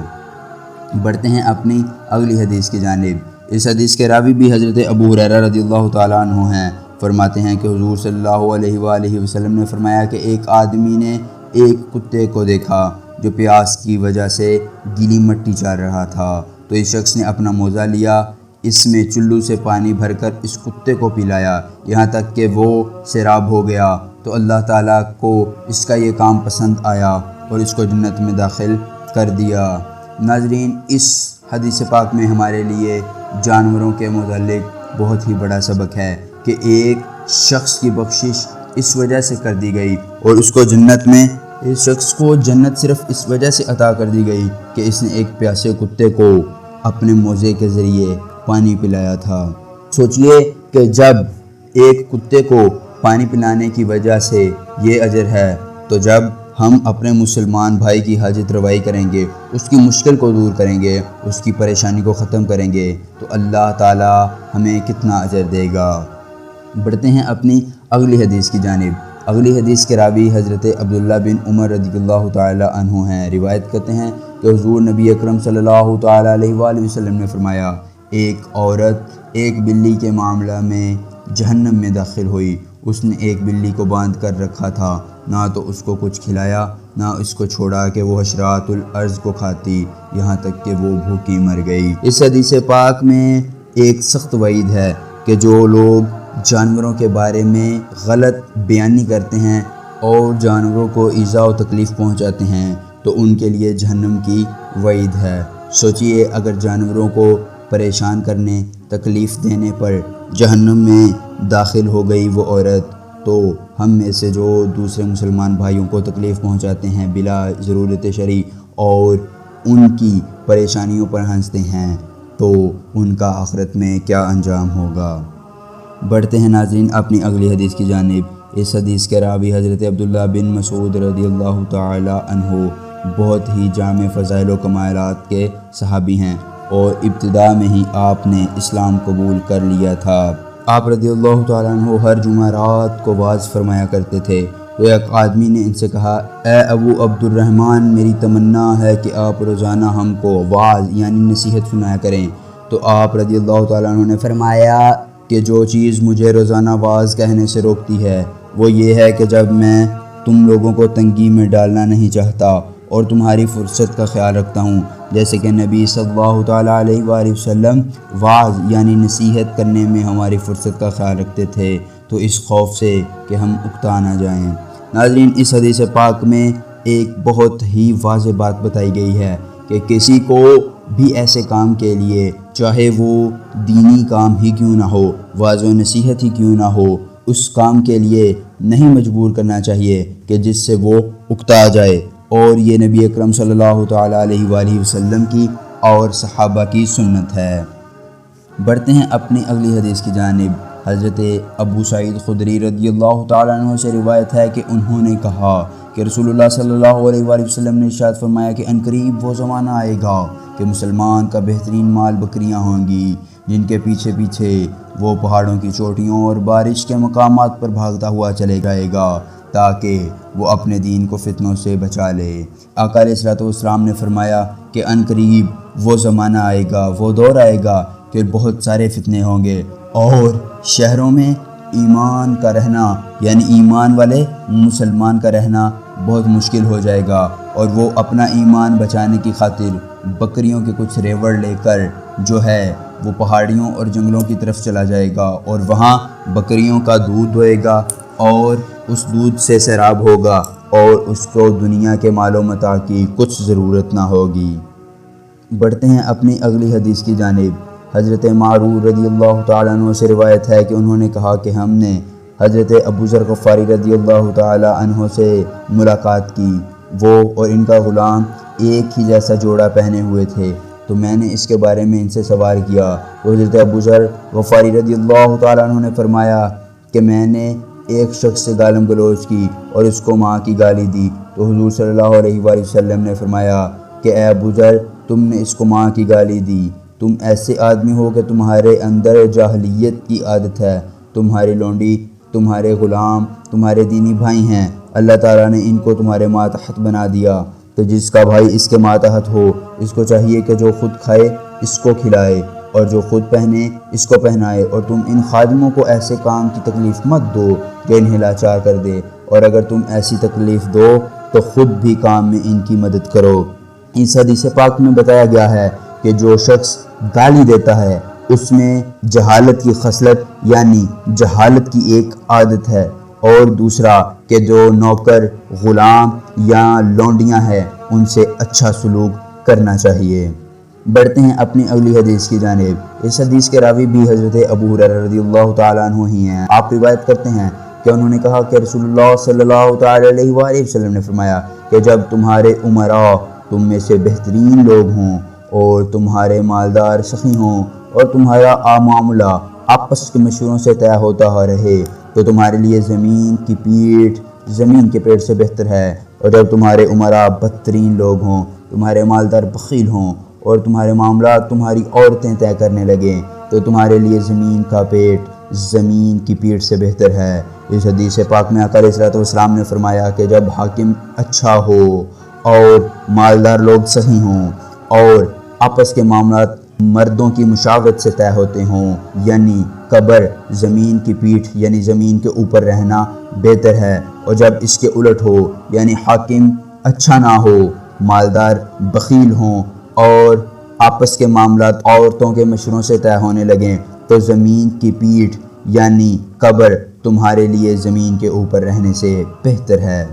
بڑھتے ہیں اپنی اگلی حدیث کی جانب۔ اس حدیث کے راوی بھی حضرت ابو ہریرہ رضی اللہ تعالیٰ عنہ ہیں۔ فرماتے ہیں کہ حضور صلی اللہ علیہ وآلہ وسلم نے فرمایا کہ ایک آدمی نے ایک کتے کو دیکھا جو پیاس کی وجہ سے گیلی مٹی چار رہا تھا، تو اس شخص نے اپنا موزہ لیا، اس میں چلو سے پانی بھر کر اس کتے کو پلایا یہاں تک کہ وہ سیراب ہو گیا، تو اللہ تعالیٰ کو اس کا یہ کام پسند آیا اور اس کو جنت میں داخل کر دیا۔ ناظرین، اس حدیث پاک میں ہمارے لیے جانوروں کے متعلق بہت ہی بڑا سبق ہے کہ ایک شخص کی بخشش اس وجہ سے کر دی گئی اور اس شخص کو جنت صرف اس وجہ سے عطا کر دی گئی کہ اس نے ایک پیاسے کتے کو اپنے موزے کے ذریعے پانی پلایا تھا۔ سوچئے کہ جب ایک کتے کو پانی پلانے کی وجہ سے یہ اجر ہے، تو جب ہم اپنے مسلمان بھائی کی حاجت روائی کریں گے، اس کی مشکل کو دور کریں گے، اس کی پریشانی کو ختم کریں گے تو اللہ تعالی ہمیں کتنا اجر دے گا۔ بڑھتے ہیں اپنی اگلی حدیث کی جانب۔ اگلی حدیث کے راوی حضرت عبداللہ بن عمر رضی اللہ تعالی عنہ ہیں۔ روایت کرتے ہیں کہ حضور نبی اکرم صلی اللہ تعالی علیہ وآلہ وسلم نے فرمایا، ایک عورت ایک بلی کے معاملہ میں جہنم میں داخل ہوئی۔ اس نے ایک بلی کو باندھ کر رکھا تھا، نہ تو اس کو کچھ کھلایا نہ اس کو چھوڑا کہ وہ حشرات الارض کو کھاتی، یہاں تک کہ وہ بھوکی مر گئی۔ اس حدیث پاک میں ایک سخت وعید ہے کہ جو لوگ جانوروں کے بارے میں غلط بیانی کرتے ہیں اور جانوروں کو ایذا و تکلیف پہنچاتے ہیں تو ان کے لیے جہنم کی وعید ہے۔ سوچئے اگر جانوروں کو پریشان کرنے، تکلیف دینے پر جہنم میں داخل ہو گئی وہ عورت، تو ہم میں سے جو دوسرے مسلمان بھائیوں کو تکلیف پہنچاتے ہیں بلا ضرورت شرعی اور ان کی پریشانیوں پر ہنستے ہیں تو ان کا آخرت میں کیا انجام ہوگا۔ بڑھتے ہیں ناظرین اپنی اگلی حدیث کی جانب۔ اس حدیث کے راوی حضرت عبداللہ بن مسعود رضی اللہ تعالی عنہ بہت ہی جامع فضائل و کمالات کے صحابی ہیں اور ابتدا میں ہی آپ نے اسلام قبول کر لیا تھا۔ آپ رضی اللہ تعالیٰ عنہ ہر جمعرات کو وعظ فرمایا کرتے تھے تو ایک آدمی نے ان سے کہا، اے ابو عبد الرحمن، میری تمنا ہے کہ آپ روزانہ ہم کو وعظ یعنی نصیحت سنایا کریں۔ تو آپ رضی اللہ تعالیٰ عنہ نے فرمایا کہ جو چیز مجھے روزانہ وعظ کہنے سے روکتی ہے وہ یہ ہے کہ جب میں تم لوگوں کو تنگی میں ڈالنا نہیں چاہتا اور تمہاری فرصت کا خیال رکھتا ہوں، جیسے کہ نبی صلی اللہ تعالیٰ علیہ وآلہ وسلم وعظ یعنی نصیحت کرنے میں ہماری فرصت کا خیال رکھتے تھے تو اس خوف سے کہ ہم اکتا نہ جائیں۔ ناظرین اس حدیث پاک میں ایک بہت ہی واضح بات بتائی گئی ہے کہ کسی کو بھی ایسے کام کے لیے، چاہے وہ دینی کام ہی کیوں نہ ہو، وعظ و نصیحت ہی کیوں نہ ہو، اس کام کے لیے نہیں مجبور کرنا چاہیے کہ جس سے وہ اکتا جائے، اور یہ نبی اکرم صلی اللہ تعالیٰ علیہ وآلہ وسلم کی اور صحابہ کی سنت ہے۔ بڑھتے ہیں اپنی اگلی حدیث کی جانب۔ حضرت ابو سعید خدری رضی اللہ تعالیٰ عنہ سے روایت ہے کہ انہوں نے کہا کہ رسول اللہ صلی اللہ علیہ وآلہ وسلم نے ارشاد فرمایا کہ عنقریب وہ زمانہ آئے گا کہ مسلمان کا بہترین مال بکریاں ہوں گی، جن کے پیچھے پیچھے وہ پہاڑوں کی چوٹیوں اور بارش کے مقامات پر بھاگتا ہوا چلے جائے گا تاکہ وہ اپنے دین کو فتنوں سے بچا لے۔ آقا علیہ الصلوۃ والسلام نے فرمایا کہ عنقریب وہ زمانہ آئے گا، وہ دور آئے گا کہ بہت سارے فتنے ہوں گے اور شہروں میں ایمان کا رہنا یعنی ایمان والے مسلمان کا رہنا بہت مشکل ہو جائے گا، اور وہ اپنا ایمان بچانے کی خاطر بکریوں کے کچھ ریوڑ لے کر جو ہے وہ پہاڑیوں اور جنگلوں کی طرف چلا جائے گا اور وہاں بکریوں کا دودھ ہوئے گا اور اس دودھ سے سیراب ہوگا اور اس کو دنیا کے مال و متاع کی کچھ ضرورت نہ ہوگی۔ بڑھتے ہیں اپنی اگلی حدیث کی جانب۔ حضرت معروف رضی اللہ تعالیٰ عنہ سے روایت ہے کہ انہوں نے کہا کہ ہم نے حضرت ابو ذر غفاری رضی اللہ تعالیٰ عنہ سے ملاقات کی، وہ اور ان کا غلام ایک ہی جیسا جوڑا پہنے ہوئے تھے، تو میں نے اس کے بارے میں ان سے سوال کیا تو حضرت ابو ذر غفاری رضی اللہ تعالیٰ عنہ نے فرمایا کہ میں نے ایک شخص سے گالم گلوچ کی اور اس کو ماں کی گالی دی، تو حضور صلی اللہ علیہ وآلہ وسلم نے فرمایا کہ اے ابو ذر، تم نے اس کو ماں کی گالی دی، تم ایسے آدمی ہو کہ تمہارے اندر جاہلیت کی عادت ہے، تمہاری لونڈی، تمہارے غلام تمہارے دینی بھائی ہیں، اللہ تعالیٰ نے ان کو تمہارے ماتحت بنا دیا، تو جس کا بھائی اس کے ماتحت ہو اس کو چاہیے کہ جو خود کھائے اس کو کھلائے اور جو خود پہنے اس کو پہنائے، اور تم ان خادموں کو ایسے کام کی تکلیف مت دو کہ انہیں لاچار کر دے، اور اگر تم ایسی تکلیف دو تو خود بھی کام میں ان کی مدد کرو۔ اس حدیث پاک میں بتایا گیا ہے کہ جو شخص گالی دیتا ہے اس میں جہالت کی خصلت یعنی جہالت کی ایک عادت ہے، اور دوسرا کہ جو نوکر غلام یا لونڈیاں ہیں ان سے اچھا سلوک کرنا چاہیے۔ بڑھتے ہیں اپنی اگلی حدیث کی جانب۔ اس حدیث کے راوی بھی حضرت ابو ہریرہ رضی اللہ تعالیٰ عنہ ہی ہیں۔ آپ روایت کرتے ہیں کہ انہوں نے کہا کہ رسول اللہ صلی اللہ تعالیٰ علیہ وآلہ وسلم نے فرمایا کہ جب تمہارے امراء تم میں سے بہترین لوگ ہوں اور تمہارے مالدار سخی ہوں اور تمہارا معاملہ آپس کے مشوروں سے طے ہوتا رہے تو تمہارے لیے زمین کی پیٹھ زمین کے پیڑ سے بہتر ہے، اور جب تمہارے امراء بدترین لوگ ہوں، تمہارے مالدار بخیل ہوں اور تمہارے معاملات تمہاری عورتیں طے کرنے لگیں تو تمہارے لیے زمین کا پیٹ زمین کی پیٹھ سے بہتر ہے۔ اس حدیث پاک میں آقا علیہ السلام نے فرمایا کہ جب حاکم اچھا ہو اور مالدار لوگ صحیح ہوں اور آپس کے معاملات مردوں کی مشاورت سے طے ہوتے ہوں، یعنی قبر زمین کی پیٹھ یعنی زمین کے اوپر رہنا بہتر ہے، اور جب اس کے الٹ ہو یعنی حاکم اچھا نہ ہو، مالدار بخیل ہوں اور آپس کے معاملات عورتوں کے مشوروں سے طے ہونے لگیں تو زمین کی پیٹھ یعنی قبر تمہارے لیے زمین کے اوپر رہنے سے بہتر ہے۔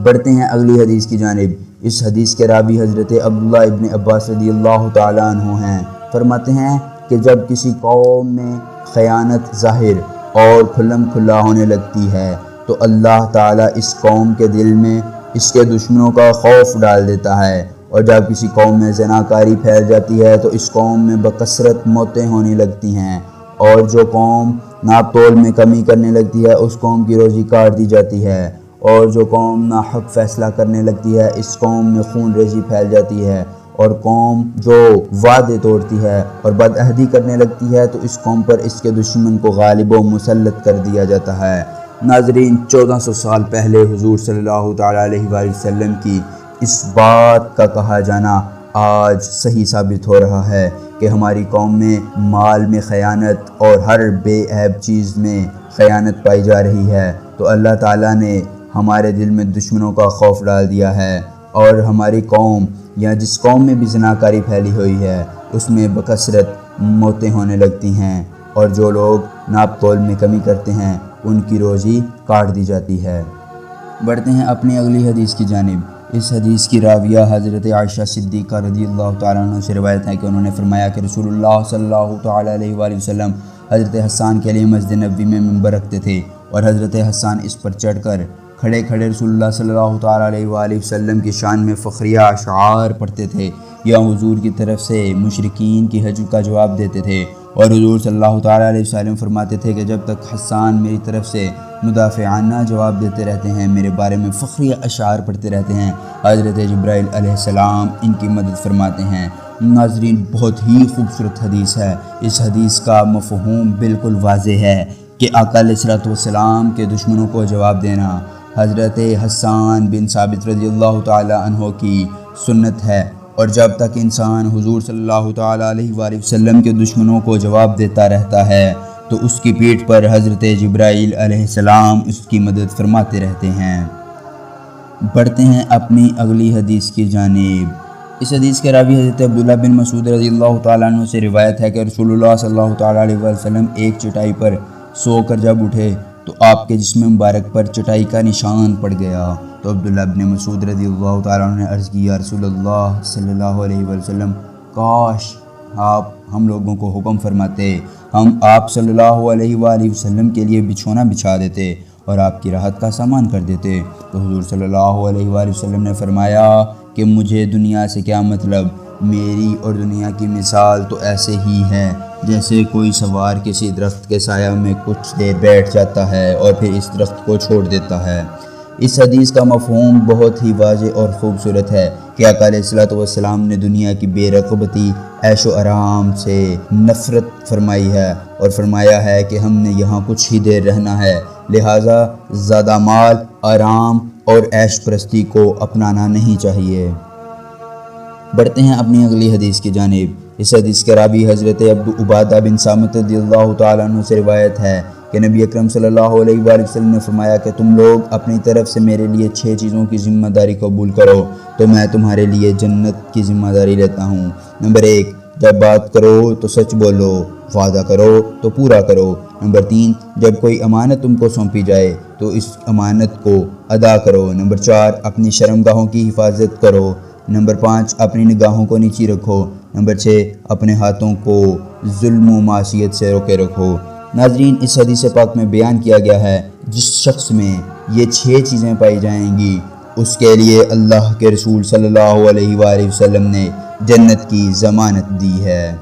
بڑھتے ہیں اگلی حدیث کی جانب۔ اس حدیث کے راوی حضرت عبداللہ ابن عباس رضی اللہ تعالیٰ عنہ ہیں۔ فرماتے ہیں کہ جب کسی قوم میں خیانت ظاہر اور کھلم کھلا ہونے لگتی ہے تو اللہ تعالیٰ اس قوم کے دل میں اس کے دشمنوں کا خوف ڈال دیتا ہے، اور جب کسی قوم میں زناکاری پھیل جاتی ہے تو اس قوم میں بکثرت موتیں ہونے لگتی ہیں، اور جو قوم ناپ تول میں کمی کرنے لگتی ہے اس قوم کی روزی کاٹ دی جاتی ہے، اور جو قوم ناحق فیصلہ کرنے لگتی ہے اس قوم میں خون ریزی پھیل جاتی ہے، اور قوم جو وعدے توڑتی ہے اور بدعہدی کرنے لگتی ہے تو اس قوم پر اس کے دشمن کو غالب و مسلط کر دیا جاتا ہے۔ ناظرین، 1400 سال پہلے حضور صلی اللہ تعالیٰ علیہ وآلہ وسلم کی اس بات کا کہا جانا آج صحیح ثابت ہو رہا ہے کہ ہماری قوم میں مال میں خیانت اور ہر بے عیب چیز میں خیانت پائی جا رہی ہے، تو اللہ تعالیٰ نے ہمارے دل میں دشمنوں کا خوف ڈال دیا ہے، اور ہماری قوم یا جس قوم میں بھی زناکاری پھیلی ہوئی ہے اس میں بکثرت موتیں ہونے لگتی ہیں، اور جو لوگ ناپ تول میں کمی کرتے ہیں ان کی روزی کاٹ دی جاتی ہے۔ بڑھتے ہیں اپنی اگلی حدیث کی جانب۔ اس حدیث کی راویہ حضرت عائشہ صدیقہ رضی اللہ تعالیٰ عنہ سے روایت ہے کہ انہوں نے فرمایا کہ رسول اللہ صلی اللہ تعالیٰ علیہ وآلہ وسلم حضرت حسان کے لیے مسجد نبوی میں منبر رکھتے تھے، اور حضرت حسان اس پر چڑھ کر کھڑے کھڑے رسول اللہ صلی اللہ تعالیٰ علیہ وآلہ وسلم کی شان میں فخریہ اشعار پڑھتے تھے یا حضور کی طرف سے مشرکین کی ہجو کا جواب دیتے تھے، اور حضور صلی اللہ تعالیٰ علیہ وسلم فرماتے تھے کہ جب تک حسان میری طرف سے مدافعانہ جواب دیتے رہتے ہیں، میرے بارے میں فخریہ اشعار پڑھتے رہتے ہیں، حضرت جبرائیل علیہ السلام ان کی مدد فرماتے ہیں۔ ناظرین، بہت ہی خوبصورت حدیث ہے۔ اس حدیث کا مفہوم بالکل واضح ہے کہ آقا علیہ السلام کے دشمنوں کو جواب دینا حضرت حسان بن ثابت رضی اللہ تعالیٰ عنہ کی سنت ہے، اور جب تک انسان حضور صلی اللہ تعالیٰ علیہ وآلہ وسلم کے دشمنوں کو جواب دیتا رہتا ہے تو اس کی پیٹھ پر حضرت جبرائیل علیہ السلام اس کی مدد فرماتے رہتے ہیں۔ بڑھتے ہیں اپنی اگلی حدیث کی جانب۔ اس حدیث کے راوی حضرت عبداللہ بن مسعود رضی اللہ تعالیٰ عنہ سے روایت ہے کہ رسول اللہ صلی اللہ تعالیٰ علیہ وآلہ وسلم ایک چٹائی پر سو کر جب اٹھے تو آپ کے جسم مبارک پر چٹائی کا نشان پڑ گیا، تو عبداللہ بن مسعود رضی اللہ تعالیٰ عنہ نے عرض کی، یا رسول اللہ صلی اللہ علیہ وآلہ وسلم، کاش آپ ہم لوگوں کو حکم فرماتے، ہم آپ صلی اللہ علیہ وآلہ وسلم کے لیے بچھونا بچھا دیتے اور آپ کی راحت کا سامان کر دیتے۔ تو حضور صلی اللہ علیہ وآلہ وسلم نے فرمایا کہ مجھے دنیا سے کیا مطلب، میری اور دنیا کی مثال تو ایسے ہی ہے جیسے کوئی سوار کسی درخت کے سایہ میں کچھ دیر بیٹھ جاتا ہے اور پھر اس درخت کو چھوڑ دیتا ہے۔ اس حدیث کا مفہوم بہت ہی واضح اور خوبصورت ہے کہ آقا علیہ السلام نے دنیا کی بے رغبتی، عیش و آرام سے نفرت فرمائی ہے، اور فرمایا ہے کہ ہم نے یہاں کچھ ہی دیر رہنا ہے، لہٰذا زیادہ مال، آرام اور عیش پرستی کو اپنانا نہیں چاہیے۔ بڑھتے ہیں اپنی اگلی حدیث کی جانب۔ اس حدیث کے راوی حضرت عبادہ بن صامت رضی اللہ تعالیٰ عنہ سے روایت ہے کہ نبی اکرم صلی اللہ علیہ وآلہ وسلم نے فرمایا کہ تم لوگ اپنی طرف سے میرے لیے 6 چیزوں کی ذمہ داری قبول کرو تو میں تمہارے لیے جنت کی ذمہ داری لیتا ہوں۔ نمبر 1، جب بات کرو تو سچ بولو، وعدہ کرو تو پورا کرو۔ نمبر 3، جب کوئی امانت تم کو سونپی جائے تو اس امانت کو ادا کرو۔ نمبر 4، اپنی شرمگاہوں کی حفاظت کرو۔ نمبر 5، اپنی نگاہوں کو نیچی رکھو۔ نمبر 6، اپنے ہاتھوں کو ظلم و معصیت سے روکے رکھو۔ ناظرین، اس حدیث پاک میں بیان کیا گیا ہے جس شخص میں یہ 6 چیزیں پائی جائیں گی اس کے لیے اللہ کے رسول صلی اللہ علیہ وآلہ وسلم نے جنت کی ضمانت دی ہے۔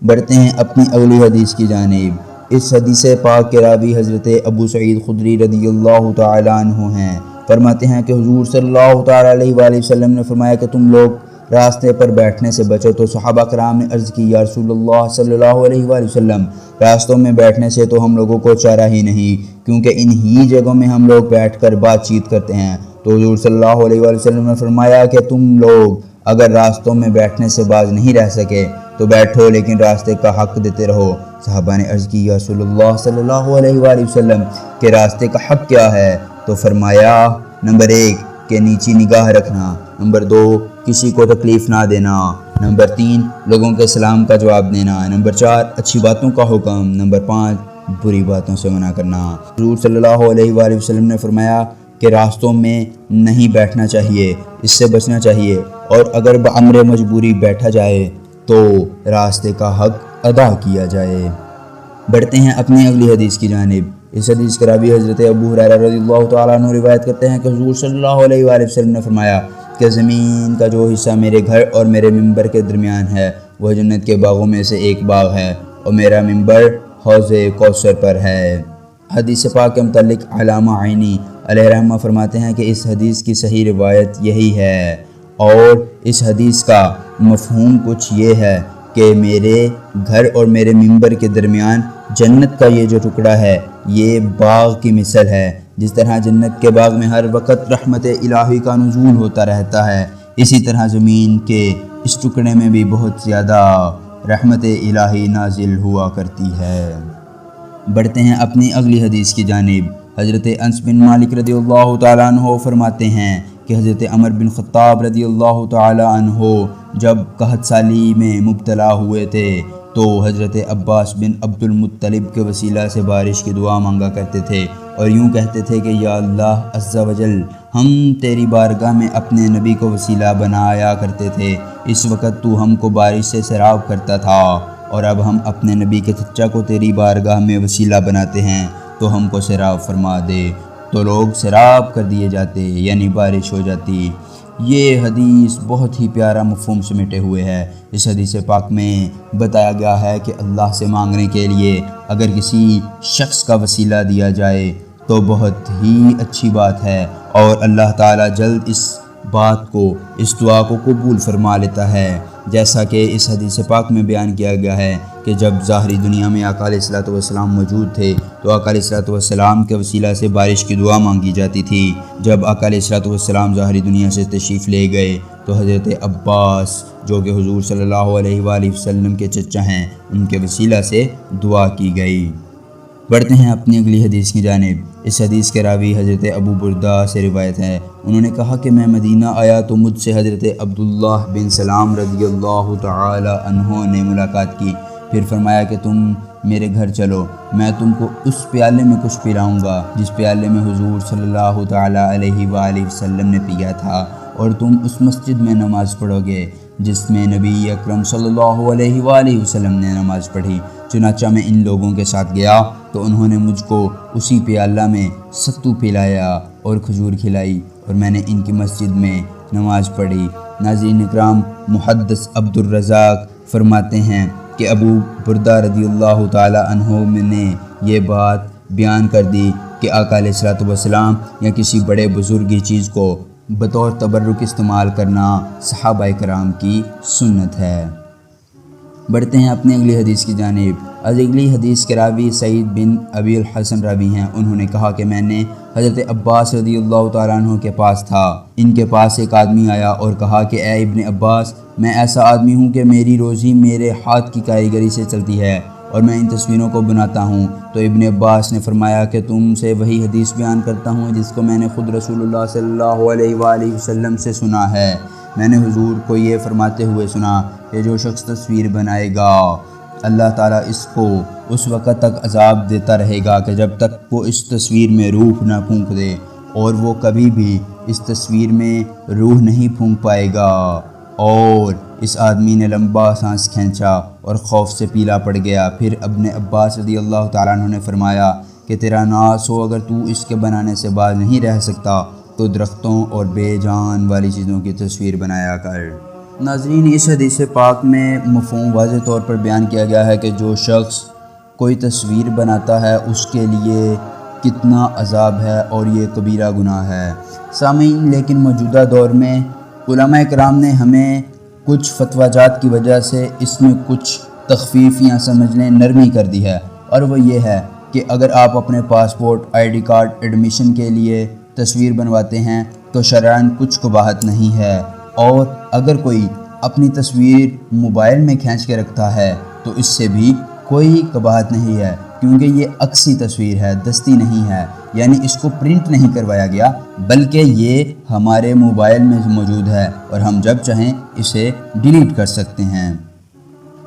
بڑھتے ہیں اپنی اگلی حدیث کی جانب۔ اس حدیث پاک کے راوی حضرت ابو سعید خدری رضی اللہ تعالیٰ عنہ ہیں۔ فرماتے ہیں کہ حضور صلی اللہ تعالیٰ علیہ وآلہ وسلم نے فرمایا کہ تم لوگ راستے پر بیٹھنے سے بچو، تو صحابہ کرام نے عرض کی یا رسول اللہ صلی اللہ علیہ وآلہ وسلم، راستوں میں بیٹھنے سے تو ہم لوگوں کو چارہ ہی نہیں، کیونکہ انہی جگہوں میں ہم لوگ بیٹھ کر بات چیت کرتے ہیں۔ تو حضور صلی اللہ علیہ وآلہ وسلم نے فرمایا کہ تم لوگ اگر راستوں میں بیٹھنے سے باز نہیں رہ سکے تو بیٹھو، لیکن راستے کا حق دیتے رہو۔ صحابہ نے عرض کی یا رسول اللہ صلی اللہ علیہ وآلہ وسلم کہ راستے کا حق کیا ہے؟ تو فرمایا نمبر 1 کہ نیچی نگاہ رکھنا، نمبر 2 کسی کو تکلیف نہ دینا، نمبر 3 لوگوں کے سلام کا جواب دینا، نمبر 4 اچھی باتوں کا حکم، نمبر 5 بری باتوں سے منع کرنا۔ حضور صلی اللہ علیہ وآلہ وسلم نے فرمایا کہ راستوں میں نہیں بیٹھنا چاہیے، اس سے بچنا چاہیے، اور اگر بامر مجبوری بیٹھا جائے تو راستے کا حق ادا کیا جائے۔ بڑھتے ہیں اپنی اگلی حدیث کی جانب۔ اس حدیث کے راوی حضرت ابو ہریرہ رضی اللہ تعالیٰ عنہ روایت کرتے ہیں کہ حضور صلی اللہ علیہ وآلہ وسلم نے فرمایا کہ زمین کا جو حصہ میرے گھر اور میرے ممبر کے درمیان ہے وہ جنت کے باغوں میں سے ایک باغ ہے، اور میرا ممبر حوض کوثر پر ہے۔ حدیث پاک کے متعلق علامہ عینی علیہ رحمہ فرماتے ہیں کہ اس حدیث کی صحیح روایت یہی ہے، اور اس حدیث کا مفہوم کچھ یہ ہے کہ میرے گھر اور میرے ممبر کے درمیان جنت کا یہ جو ٹکڑا ہے یہ باغ کی مثل ہے۔ جس طرح جنت کے باغ میں ہر وقت رحمت الہی کا نزول ہوتا رہتا ہے، اسی طرح زمین کے اس ٹکڑے میں بھی بہت زیادہ رحمت الہی نازل ہوا کرتی ہے۔ بڑھتے ہیں اپنی اگلی حدیث کی جانب۔ حضرت انس بن مالک رضی اللہ تعالیٰ عنہ فرماتے ہیں کہ حضرت عمر بن خطاب رضی اللہ تعالیٰ عنہ جب قحط سالی میں مبتلا ہوئے تھے تو حضرت عباس بن عبد المطلب کے وسیلہ سے بارش کی دعا مانگا کرتے تھے، اور یوں کہتے تھے کہ یا اللہ عز و جل، ہم تیری بارگاہ میں اپنے نبی کو وسیلہ بنایا کرتے تھے، اس وقت تو ہم کو بارش سے سیراب کرتا تھا، اور اب ہم اپنے نبی کے چچا کو تیری بارگاہ میں وسیلہ بناتے ہیں تو ہم کو سیراب فرما دے، تو لوگ سیراب کر دیے جاتے، یعنی بارش ہو جاتی۔ یہ حدیث بہت ہی پیارا مفہوم سمیٹے ہوئے ہے۔ اس حدیث پاک میں بتایا گیا ہے کہ اللہ سے مانگنے کے لیے اگر کسی شخص کا وسیلہ دیا جائے تو بہت ہی اچھی بات ہے، اور اللہ تعالیٰ جلد اس بات کو، اس دعا کو قبول فرما لیتا ہے، جیسا کہ اس حدیث پاک میں بیان کیا گیا ہے کہ جب ظاہری دنیا میں آقا علیہ الصلوۃ والسلام موجود تھے تو آقا علیہ الصلوۃ والسلام کے وسیلہ سے بارش کی دعا مانگی جاتی تھی۔ جب آقا علیہ الصلوۃ والسلام ظاہری دنیا سے تشریف لے گئے تو حضرت عباس جو کہ حضور صلی اللہ علیہ وآلہ وسلم کے چچا ہیں، ان کے وسیلہ سے دعا کی گئی۔ بڑھتے ہیں اپنی اگلی حدیث کی جانب۔ اس حدیث کے راوی حضرت ابو بردہ سے روایت ہے، انہوں نے کہا کہ میں مدینہ آیا تو مجھ سے حضرت عبداللہ بن سلام رضی اللہ تعالی عنہ نے ملاقات کی، پھر فرمایا کہ تم میرے گھر چلو، میں تم کو اس پیالے میں کچھ پلاؤں گا جس پیالے میں حضور صلی اللہ تعالی علیہ وآلہ وسلم نے پیا تھا، اور تم اس مسجد میں نماز پڑھو گے جس میں نبی اکرم صلی اللہ علیہ وآلہ وسلم نے نماز پڑھی۔ چنانچہ میں ان لوگوں کے ساتھ گیا تو انہوں نے مجھ کو اسی پیالہ میں ستو پلایا اور کھجور کھلائی، اور میں نے ان کی مسجد میں نماز پڑھی۔ ناظرین اکرام، محدث عبد الرزاق فرماتے ہیں کہ ابو بردہ رضی اللہ تعالی عنہ نے یہ بات بیان کر دی کہ آقا علیہ الصلوۃ والسلام یا کسی بڑے بزرگی چیز کو بطور تبرک استعمال کرنا صحابہ کرام کی سنت ہے۔ بڑھتے ہیں اپنی اگلی حدیث کی جانب۔ اگلی حدیث کے راوی سعید بن ابی الحسن راوی ہیں، انہوں نے کہا کہ میں نے حضرت عباس رضی اللہ تعالیٰ عنہ کے پاس تھا، ان کے پاس ایک آدمی آیا اور کہا کہ اے ابن عباس، میں ایسا آدمی ہوں کہ میری روزی میرے ہاتھ کی کاریگری سے چلتی ہے اور میں ان تصویروں کو بناتا ہوں۔ تو ابن عباس نے فرمایا کہ تم سے وہی حدیث بیان کرتا ہوں جس کو میں نے خود رسول اللہ صلی اللہ علیہ وآلہ وسلم سے سنا ہے۔ میں نے حضور کو یہ فرماتے ہوئے سنا کہ جو شخص تصویر بنائے گا اللہ تعالیٰ اس کو اس وقت تک عذاب دیتا رہے گا کہ جب تک وہ اس تصویر میں روح نہ پھونک دے، اور وہ کبھی بھی اس تصویر میں روح نہیں پھونک پائے گا۔ اور اس آدمی نے لمبا سانس کھینچا اور خوف سے پیلا پڑ گیا۔ پھر ابن عباس رضی اللہ تعالیٰ عنہ نے فرمایا کہ تیرا ناس ہو، اگر تو اس کے بنانے سے باز نہیں رہ سکتا تو درختوں اور بے جان والی چیزوں کی تصویر بنایا کر۔ ناظرین، اس حدیث پاک میں مفہوم واضح طور پر بیان کیا گیا ہے کہ جو شخص کوئی تصویر بناتا ہے اس کے لیے کتنا عذاب ہے، اور یہ کبیرہ گناہ ہے۔ سامعین، لیکن موجودہ دور میں علماء کرام نے ہمیں کچھ فتویٰ جات کی وجہ سے اس میں کچھ تخفیف یا سمجھ لیں نرمی کر دی ہے، اور وہ یہ ہے کہ اگر آپ اپنے passport, I D card, admission کے لیے تصویر بنواتے ہیں تو شرعاً کچھ قباحت نہیں ہے، اور اگر کوئی اپنی تصویر موبائل میں کھینچ کے رکھتا ہے تو اس سے بھی کوئی قباحت نہیں ہے، کیونکہ یہ عکسی تصویر ہے، دستی نہیں ہے، یعنی اس کو پرنٹ نہیں کروایا گیا بلکہ یہ ہمارے موبائل میں موجود ہے اور ہم جب چاہیں اسے ڈیلیٹ کر سکتے ہیں۔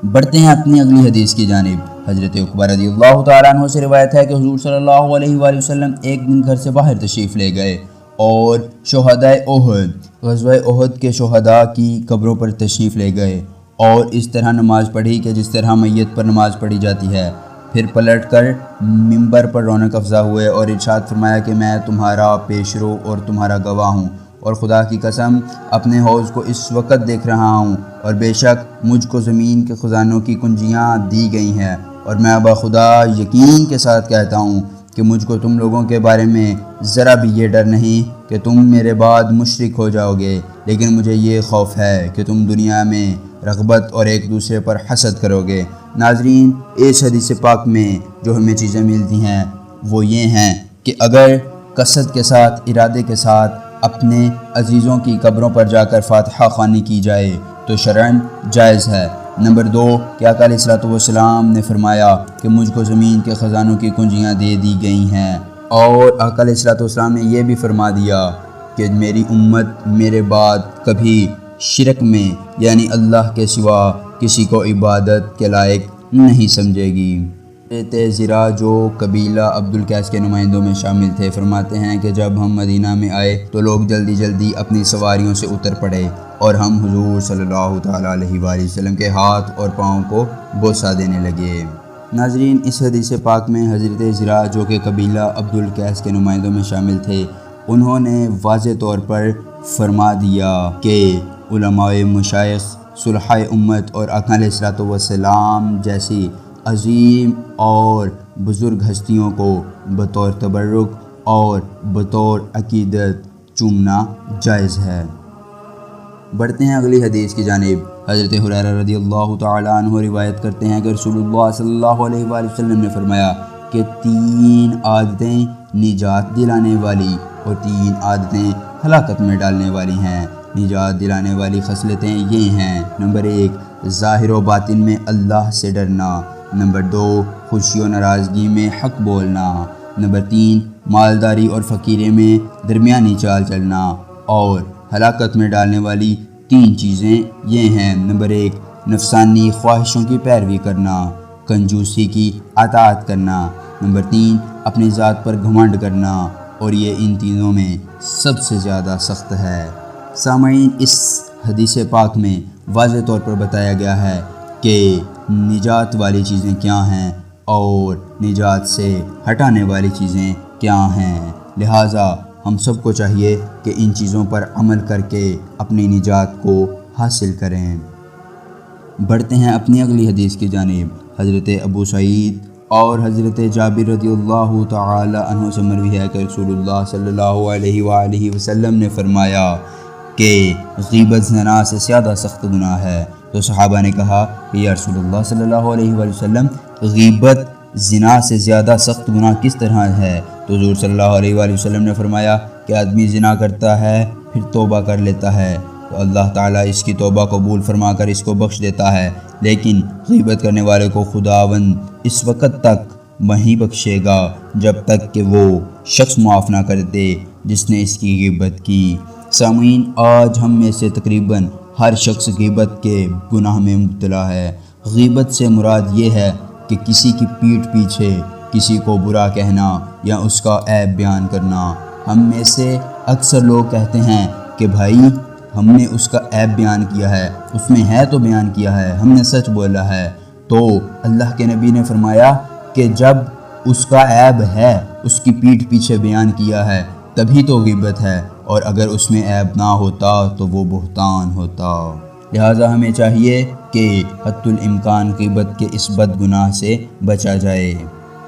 بڑھتے ہیں اپنی اگلی حدیث کی جانب۔ حضرت عقبہ رضی اللہ تعالیٰ عنہ سے روایت ہے کہ حضور صلی اللہ علیہ وآلہ وسلم ایک دن گھر سے باہر تشریف لے گئے اور شہدائے احد، غزوہ احد کے شہداء کی قبروں پر تشریف لے گئے اور اس طرح نماز پڑھی کہ جس طرح میت پر نماز پڑھی جاتی ہے۔ پھر پلٹ کر منبر پر رونق افزا ہوئے اور ارشاد فرمایا کہ میں تمہارا پیشرو اور تمہارا گواہ ہوں، اور خدا کی قسم اپنے حوض کو اس وقت دیکھ رہا ہوں، اور بے شک مجھ کو زمین کے خزانوں کی کنجیاں دی گئی ہیں، اور میں بخدا یقین کے ساتھ کہتا ہوں کہ مجھ کو تم لوگوں کے بارے میں ذرا بھی یہ ڈر نہیں کہ تم میرے بعد مشرک ہو جاؤ گے، لیکن مجھے یہ خوف ہے کہ تم دنیا میں رغبت اور ایک دوسرے پر حسد کرو گے۔ ناظرین، اس حدیث پاک میں جو ہمیں چیزیں ملتی ہیں وہ یہ ہیں کہ اگر قصد کے ساتھ، ارادے کے ساتھ اپنے عزیزوں کی قبروں پر جا کر فاتحہ خوانی کی جائے تو شرعاً جائز ہے۔ نمبر 2 کہ آقا علیہ الصلوۃ والسلام نے فرمایا کہ مجھ کو زمین کے خزانوں کی کنجیاں دے دی گئی ہیں، اور آقا علیہ الصلوۃ والسلام نے یہ بھی فرما دیا کہ میری امت میرے بعد کبھی شرک میں یعنی اللہ کے سوا کسی کو عبادت کے لائق نہیں سمجھے گی۔ حضرت زرا جو قبیلہ عبد القیس کے نمائندوں میں شامل تھے فرماتے ہیں کہ جب ہم مدینہ میں آئے تو لوگ جلدی جلدی اپنی سواریوں سے اتر پڑے اور ہم حضور صلی اللہ تعالیٰ علیہ وآلہ وسلم کے ہاتھ اور پاؤں کو بوسہ دینے لگے۔ ناظرین، اس حدیث پاک میں حضرت زرا جو کہ قبیلہ عبد القیس کے نمائندوں میں شامل تھے، انہوں نے واضح طور پر فرما دیا کہ علماء مشائخ، صلحاء امت اور آقا علیہ الصلوۃ والسلام جیسی عظیم اور بزرگ ہستیوں کو بطور تبرک اور بطور عقیدت چومنا جائز ہے۔ بڑھتے ہیں اگلی حدیث کی جانب۔ حضرت ہریرہ رضی اللہ تعالیٰ عنہ روایت کرتے ہیں کہ رسول اللہ صلی اللہ علیہ وآلہ وسلم نے فرمایا کہ 3 عادتیں نجات دلانے والی اور 3 عادتیں ہلاکت میں ڈالنے والی ہیں۔ نجات دلانے والی خصلتیں یہ ہیں: نمبر 1 ظاہر و باطن میں اللہ سے ڈرنا، نمبر 2 خوشی و ناراضگی میں حق بولنا، نمبر 3 مالداری اور فقیری میں درمیانی چال چلنا، اور ہلاکت میں ڈالنے والی 3 چیزیں یہ ہیں: نمبر 1 نفسانی خواہشوں کی پیروی کرنا، کنجوسی کی اطاعت کرنا، نمبر 3 اپنی ذات پر گھمنڈ کرنا، اور یہ ان تینوں میں سب سے زیادہ سخت ہے۔ سامعین، اس حدیث پاک میں واضح طور پر بتایا گیا ہے کہ نجات والی چیزیں کیا ہیں اور نجات سے ہٹانے والی چیزیں کیا ہیں، لہٰذا ہم سب کو چاہیے کہ ان چیزوں پر عمل کر کے اپنی نجات کو حاصل کریں۔ بڑھتے ہیں اپنی اگلی حدیث کی جانب۔ حضرت ابو سعید اور حضرت جابر رضی اللہ تعالی عنہ سے مروی ہے کہ رسول اللہ صلی اللہ علیہ وآلہ وسلم نے فرمایا کہ غیبت زنا سے زیادہ سخت گناہ ہے۔ تو صحابہ نے کہا کہ یا رسول اللہ صلی اللہ علیہ وآلہ وسلم، غیبت زنا سے زیادہ سخت گناہ کس طرح ہے؟ تو حضور صلی اللہ علیہ وآلہ وسلم نے فرمایا کہ آدمی زنا کرتا ہے پھر توبہ کر لیتا ہے تو اللہ تعالیٰ اس کی توبہ قبول فرما کر اس کو بخش دیتا ہے، لیکن غیبت کرنے والے کو خداوند اس وقت تک وہیں بخشے گا جب تک کہ وہ شخص معاف نہ کر دے جس نے اس کی غیبت کی۔ سامعین، آج ہم میں سے تقریباً ہر شخص غیبت کے گناہ میں مبتلا ہے۔ غیبت سے مراد یہ ہے کہ کسی کی پیٹھ پیچھے کسی کو برا کہنا یا اس کا عیب بیان کرنا۔ ہم میں سے اکثر لوگ کہتے ہیں کہ بھائی ہم نے اس کا عیب بیان کیا ہے، اس میں ہے تو بیان کیا ہے، ہم نے سچ بولا ہے۔ تو اللہ کے نبی نے فرمایا کہ جب اس کا عیب ہے، اس کی پیٹھ پیچھے بیان کیا ہے، تبھی تو غیبت ہے، اور اگر اس میں عیب نہ ہوتا تو وہ بہتان ہوتا۔ لہٰذا ہمیں چاہیے کہ حتی الامکان غیبت کے اس بد گناہ سے بچا جائے۔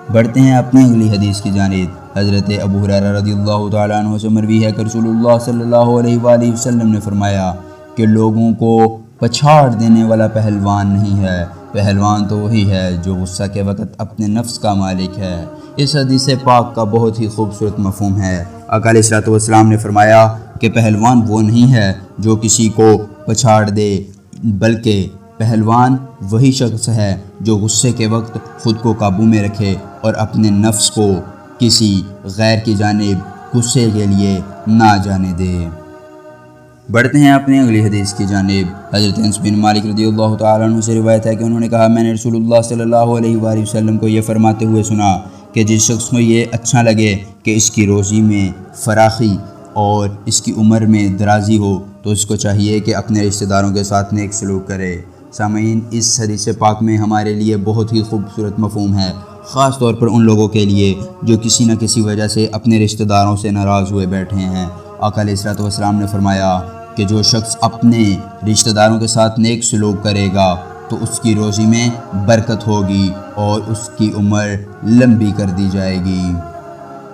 بڑھتے ہیں اپنی اگلی حدیث کی جانب۔ حضرت ابو ہریرہ رضی اللہ تعالیٰ عنہ سے مروی ہے کہ رسول اللہ صلی اللہ علیہ وآلہ وسلم نے فرمایا کہ لوگوں کو پچھاڑ دینے والا پہلوان نہیں ہے، پہلوان تو وہی ہے جو غصہ کے وقت اپنے نفس کا مالک ہے۔ اس حدیث پاک کا بہت ہی خوبصورت مفہوم ہے۔ آقا علیہ الصلوۃ والسلام نے فرمایا کہ پہلوان وہ نہیں ہے جو کسی کو پچھاڑ دے، بلکہ پہلوان وہی شخص ہے جو غصے کے وقت خود کو قابو میں رکھے اور اپنے نفس کو کسی غیر کی جانب غصے کے لیے نہ جانے دے۔ بڑھتے ہیں اپنی اگلی حدیث کی جانب۔ حضرت انس بن مالک رضی اللہ تعالیٰ عنہ سے روایت ہے کہ انہوں نے کہا، میں نے رسول اللہ صلی اللہ علیہ وآلہ وسلم کو یہ فرماتے ہوئے سنا کہ جس شخص کو یہ اچھا لگے کہ اس کی روزی میں فراخی اور اس کی عمر میں درازی ہو تو اس کو چاہیے کہ اپنے رشتہ داروں کے ساتھ نیک سلوک کرے۔ سامعین، اس حدیث پاک میں ہمارے لیے بہت ہی خوبصورت مفہوم ہے، خاص طور پر ان لوگوں کے لیے جو کسی نہ کسی وجہ سے اپنے رشتہ داروں سے ناراض ہوئے بیٹھے ہیں۔ آقا علیہ الصلوۃ والسلام نے فرمایا کہ جو شخص اپنے رشتہ داروں کے ساتھ نیک سلوک کرے گا تو اس کی روزی میں برکت ہوگی اور اس کی عمر لمبی کر دی جائے گی۔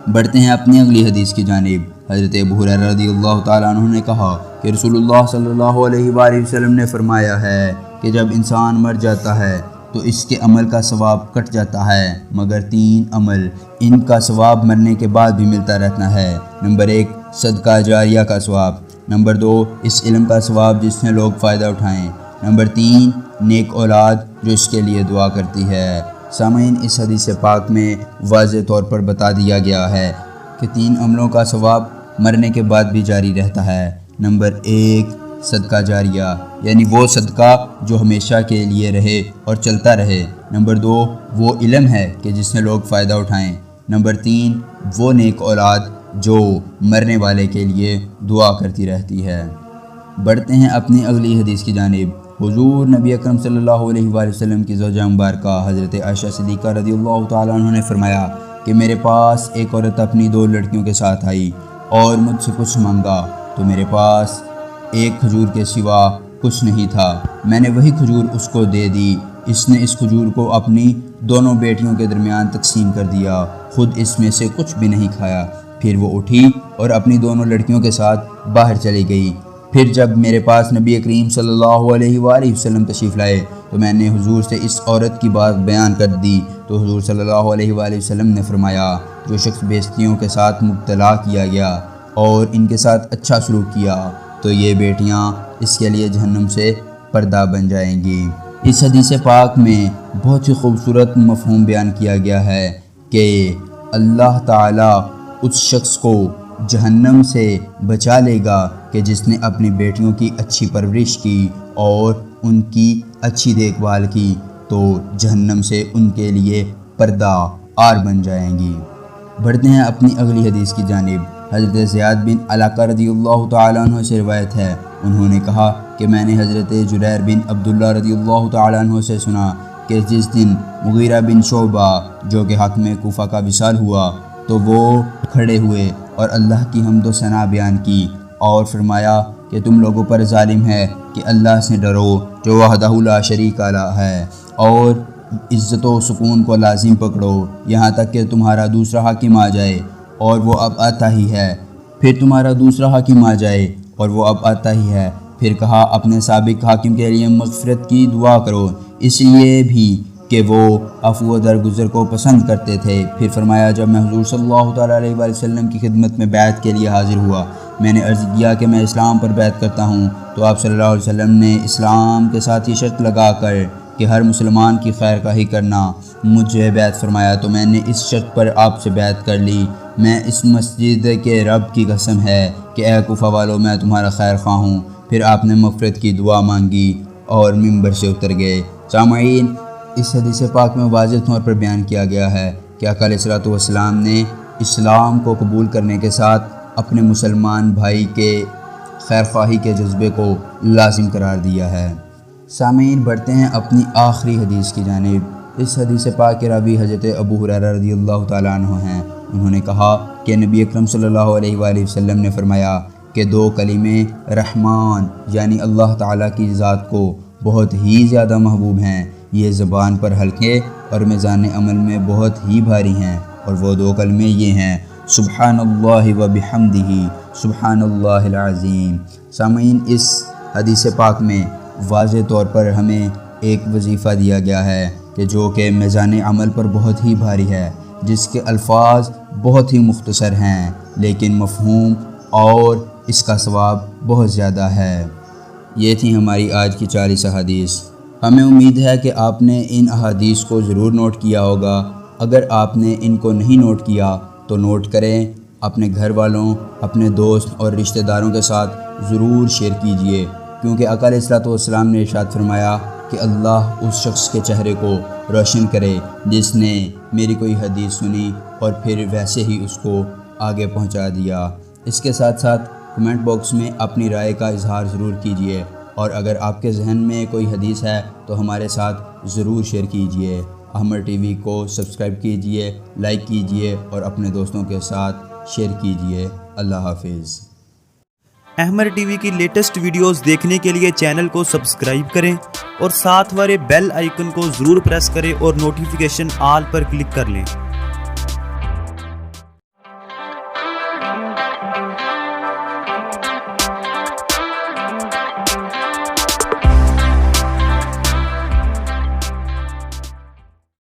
بڑھتے ہیں اپنی اگلی حدیث کی جانب۔ حضرت ابو ہریرہ رضی اللہ تعالیٰ عنہ نے کہا کہ رسول اللہ صلی اللہ علیہ وآلہ وسلم نے فرمایا ہے کہ جب انسان مر جاتا ہے تو اس کے عمل کا ثواب کٹ جاتا ہے، مگر 3 عمل ان کا ثواب مرنے کے بعد بھی ملتا رہتا ہے۔ نمبر 1 صدقہ جاریہ کا ثواب، نمبر 2 اس علم کا ثواب جس سے لوگ فائدہ اٹھائیں، نمبر 3 نیک اولاد جو اس کے لیے دعا کرتی ہے۔ سامعین، اس حدیث پاک میں واضح طور پر بتا دیا گیا ہے کہ 3 عملوں کا ثواب مرنے کے بعد بھی جاری رہتا ہے۔ نمبر 1 صدقہ جاریہ، یعنی وہ صدقہ جو ہمیشہ کے لیے رہے اور چلتا رہے۔ نمبر 2 وہ علم ہے کہ جس سے لوگ فائدہ اٹھائیں۔ نمبر 3 وہ نیک اولاد جو مرنے والے کے لیے دعا کرتی رہتی ہے۔ بڑھتے ہیں اپنی اگلی حدیث کی جانب۔ حضور نبی اکرم صلی اللہ علیہ وآلہ وسلم کی زوجہ مبارکہ حضرت عائشہ صدیقہ رضی اللہ تعالیٰ عنہ نے فرمایا کہ میرے پاس ایک عورت اپنی 2 لڑکیوں کے ساتھ آئی اور مجھ سے کچھ مانگا تو میرے پاس ایک کھجور کے سوا کچھ نہیں تھا۔ میں نے وہی کھجور اس کو دے دی۔ اس نے اس کھجور کو اپنی دونوں بیٹیوں کے درمیان تقسیم کر دیا، خود اس میں سے کچھ بھی نہیں کھایا۔ پھر وہ اٹھی اور اپنی دونوں لڑکیوں کے ساتھ باہر چلی گئی۔ پھر جب میرے پاس نبی کریم صلی اللہ علیہ وآلہ وسلم تشریف لائے تو میں نے حضور سے اس عورت کی بات بیان کر دی تو حضور صلی اللہ علیہ وآلہ وسلم نے فرمایا، جو شخص بیزتیوں کے ساتھ مبتلا کیا گیا اور ان کے ساتھ اچھا سلوک کیا تو یہ بیٹیاں اس کے لیے جہنم سے پردہ بن جائیں گی۔ اس حدیث پاک میں بہت ہی خوبصورت مفہوم بیان کیا گیا ہے کہ اللہ تعالیٰ اس شخص کو جہنم سے بچا لے گا کہ جس نے اپنی بیٹیوں کی اچھی پرورش کی اور ان کی اچھی دیکھ بھال کی تو جہنم سے ان کے لیے پردہ آر بن جائیں گی۔ بڑھتے ہیں اپنی اگلی حدیث کی جانب۔ حضرت زیاد بن علاقہ رضی اللہ تعالیٰ عنہ سے روایت ہے، انہوں نے کہا کہ میں نے حضرت جریر بن عبداللہ رضی اللہ تعالیٰ عنہ سے سنا کہ جس دن مغیرہ بن شعبہ جو کہ حاکم کوفہ کا وصال ہوا تو وہ کھڑے ہوئے اور اللہ کی حمد و ثنا بیان کی اور فرمایا کہ تم لوگوں پر ظالم ہے کہ اللہ سے ڈرو جو وحدہ لا شریک لہ ہے، اور عزت و سکون کو لازم پکڑو یہاں تک کہ تمہارا دوسرا حاکم آ جائے اور وہ اب آتا ہی ہے، پھر تمہارا دوسرا حاکم آ جائے اور وہ اب آتا ہی ہے، پھر کہا اپنے سابق حاکم کے لیے مغفرت کی دعا کرو، اس لیے بھی کہ وہ عفو و درگزر کو پسند کرتے تھے۔ پھر فرمایا جب میں حضور صلی اللہ تعالیٰ علیہ وآلہ وسلم کی خدمت میں بیعت کے لیے حاضر ہوا، میں نے عرض کیا کہ میں اسلام پر بیعت کرتا ہوں تو آپ صلی اللہ علیہ وسلم نے اسلام کے ساتھ یہ شرط لگا کر کہ ہر مسلمان کی خیر خواہی کرنا مجھے بیعت فرمایا تو میں نے اس شرط پر آپ سے بیعت کر لی، میں اس مسجد کے رب کی قسم ہے کہ اے کوفہ والو میں تمہارا خیر خواہ ہوں۔ پھر آپ نے مغفرت کی دعا مانگی اور ممبر سے اتر گئے۔ سامعین، اس حدیث پاک میں واضح طور پر بیان کیا گیا ہے کہ آقا علیہ الصلوۃ والسلام نے اسلام کو قبول کرنے کے ساتھ اپنے مسلمان بھائی کے خیر خواہی کے جذبے کو لازم قرار دیا ہے۔ سامعین، بڑھتے ہیں اپنی آخری حدیث کی جانب۔ اس حدیث پاک کے راوی حضرت ابو ہریرہ رضی اللہ تعالیٰ عنہ ہیں، انہوں نے کہا کہ نبی اکرم صلی اللہ علیہ وآلہ وسلم نے فرمایا کہ 2 کلمے رحمان یعنی اللہ تعالیٰ کی ذات کو بہت ہی زیادہ محبوب ہیں، یہ زبان پر ہلکے اور میزان عمل میں بہت ہی بھاری ہیں، اور وہ 2 کلمے یہ ہیں، سبحان اللہ و بحمدہ، سبحان اللہ العظیم۔ سامعین، اس حدیث پاک میں واضح طور پر ہمیں ایک وظیفہ دیا گیا ہے کہ جو کہ میزان عمل پر بہت ہی بھاری ہے، جس کے الفاظ بہت ہی مختصر ہیں لیکن مفہوم اور اس کا ثواب بہت زیادہ ہے۔ یہ تھی ہماری آج کی 40 احادیث۔ ہمیں امید ہے کہ آپ نے ان احادیث کو ضرور نوٹ کیا ہوگا۔ اگر آپ نے ان کو نہیں نوٹ کیا تو نوٹ کریں، اپنے گھر والوں، اپنے دوست اور رشتہ داروں کے ساتھ ضرور شیئر کیجئے، کیونکہ آقا علیہ الصلوۃ والسلام نے ارشاد فرمایا کہ اللہ اس شخص کے چہرے کو روشن کرے جس نے میری کوئی حدیث سنی اور پھر ویسے ہی اس کو آگے پہنچا دیا۔ اس کے ساتھ ساتھ کمنٹ باکس میں اپنی رائے کا اظہار ضرور کیجئے، اور اگر آپ کے ذہن میں کوئی حدیث ہے تو ہمارے ساتھ ضرور شیئر کیجئے۔ احمر ٹی وی کو سبسکرائب کیجئے، لائک کیجئے اور اپنے دوستوں کے ساتھ شیئر کیجئے۔ اللہ حافظ۔ احمر ٹی وی کی لیٹسٹ ویڈیوز دیکھنے کے لیے چینل کو سبسکرائب کریں اور ساتھ والے بیل آئیکن کو ضرور پریس کریں اور نوٹیفیکیشن آل پر کلک کر لیں۔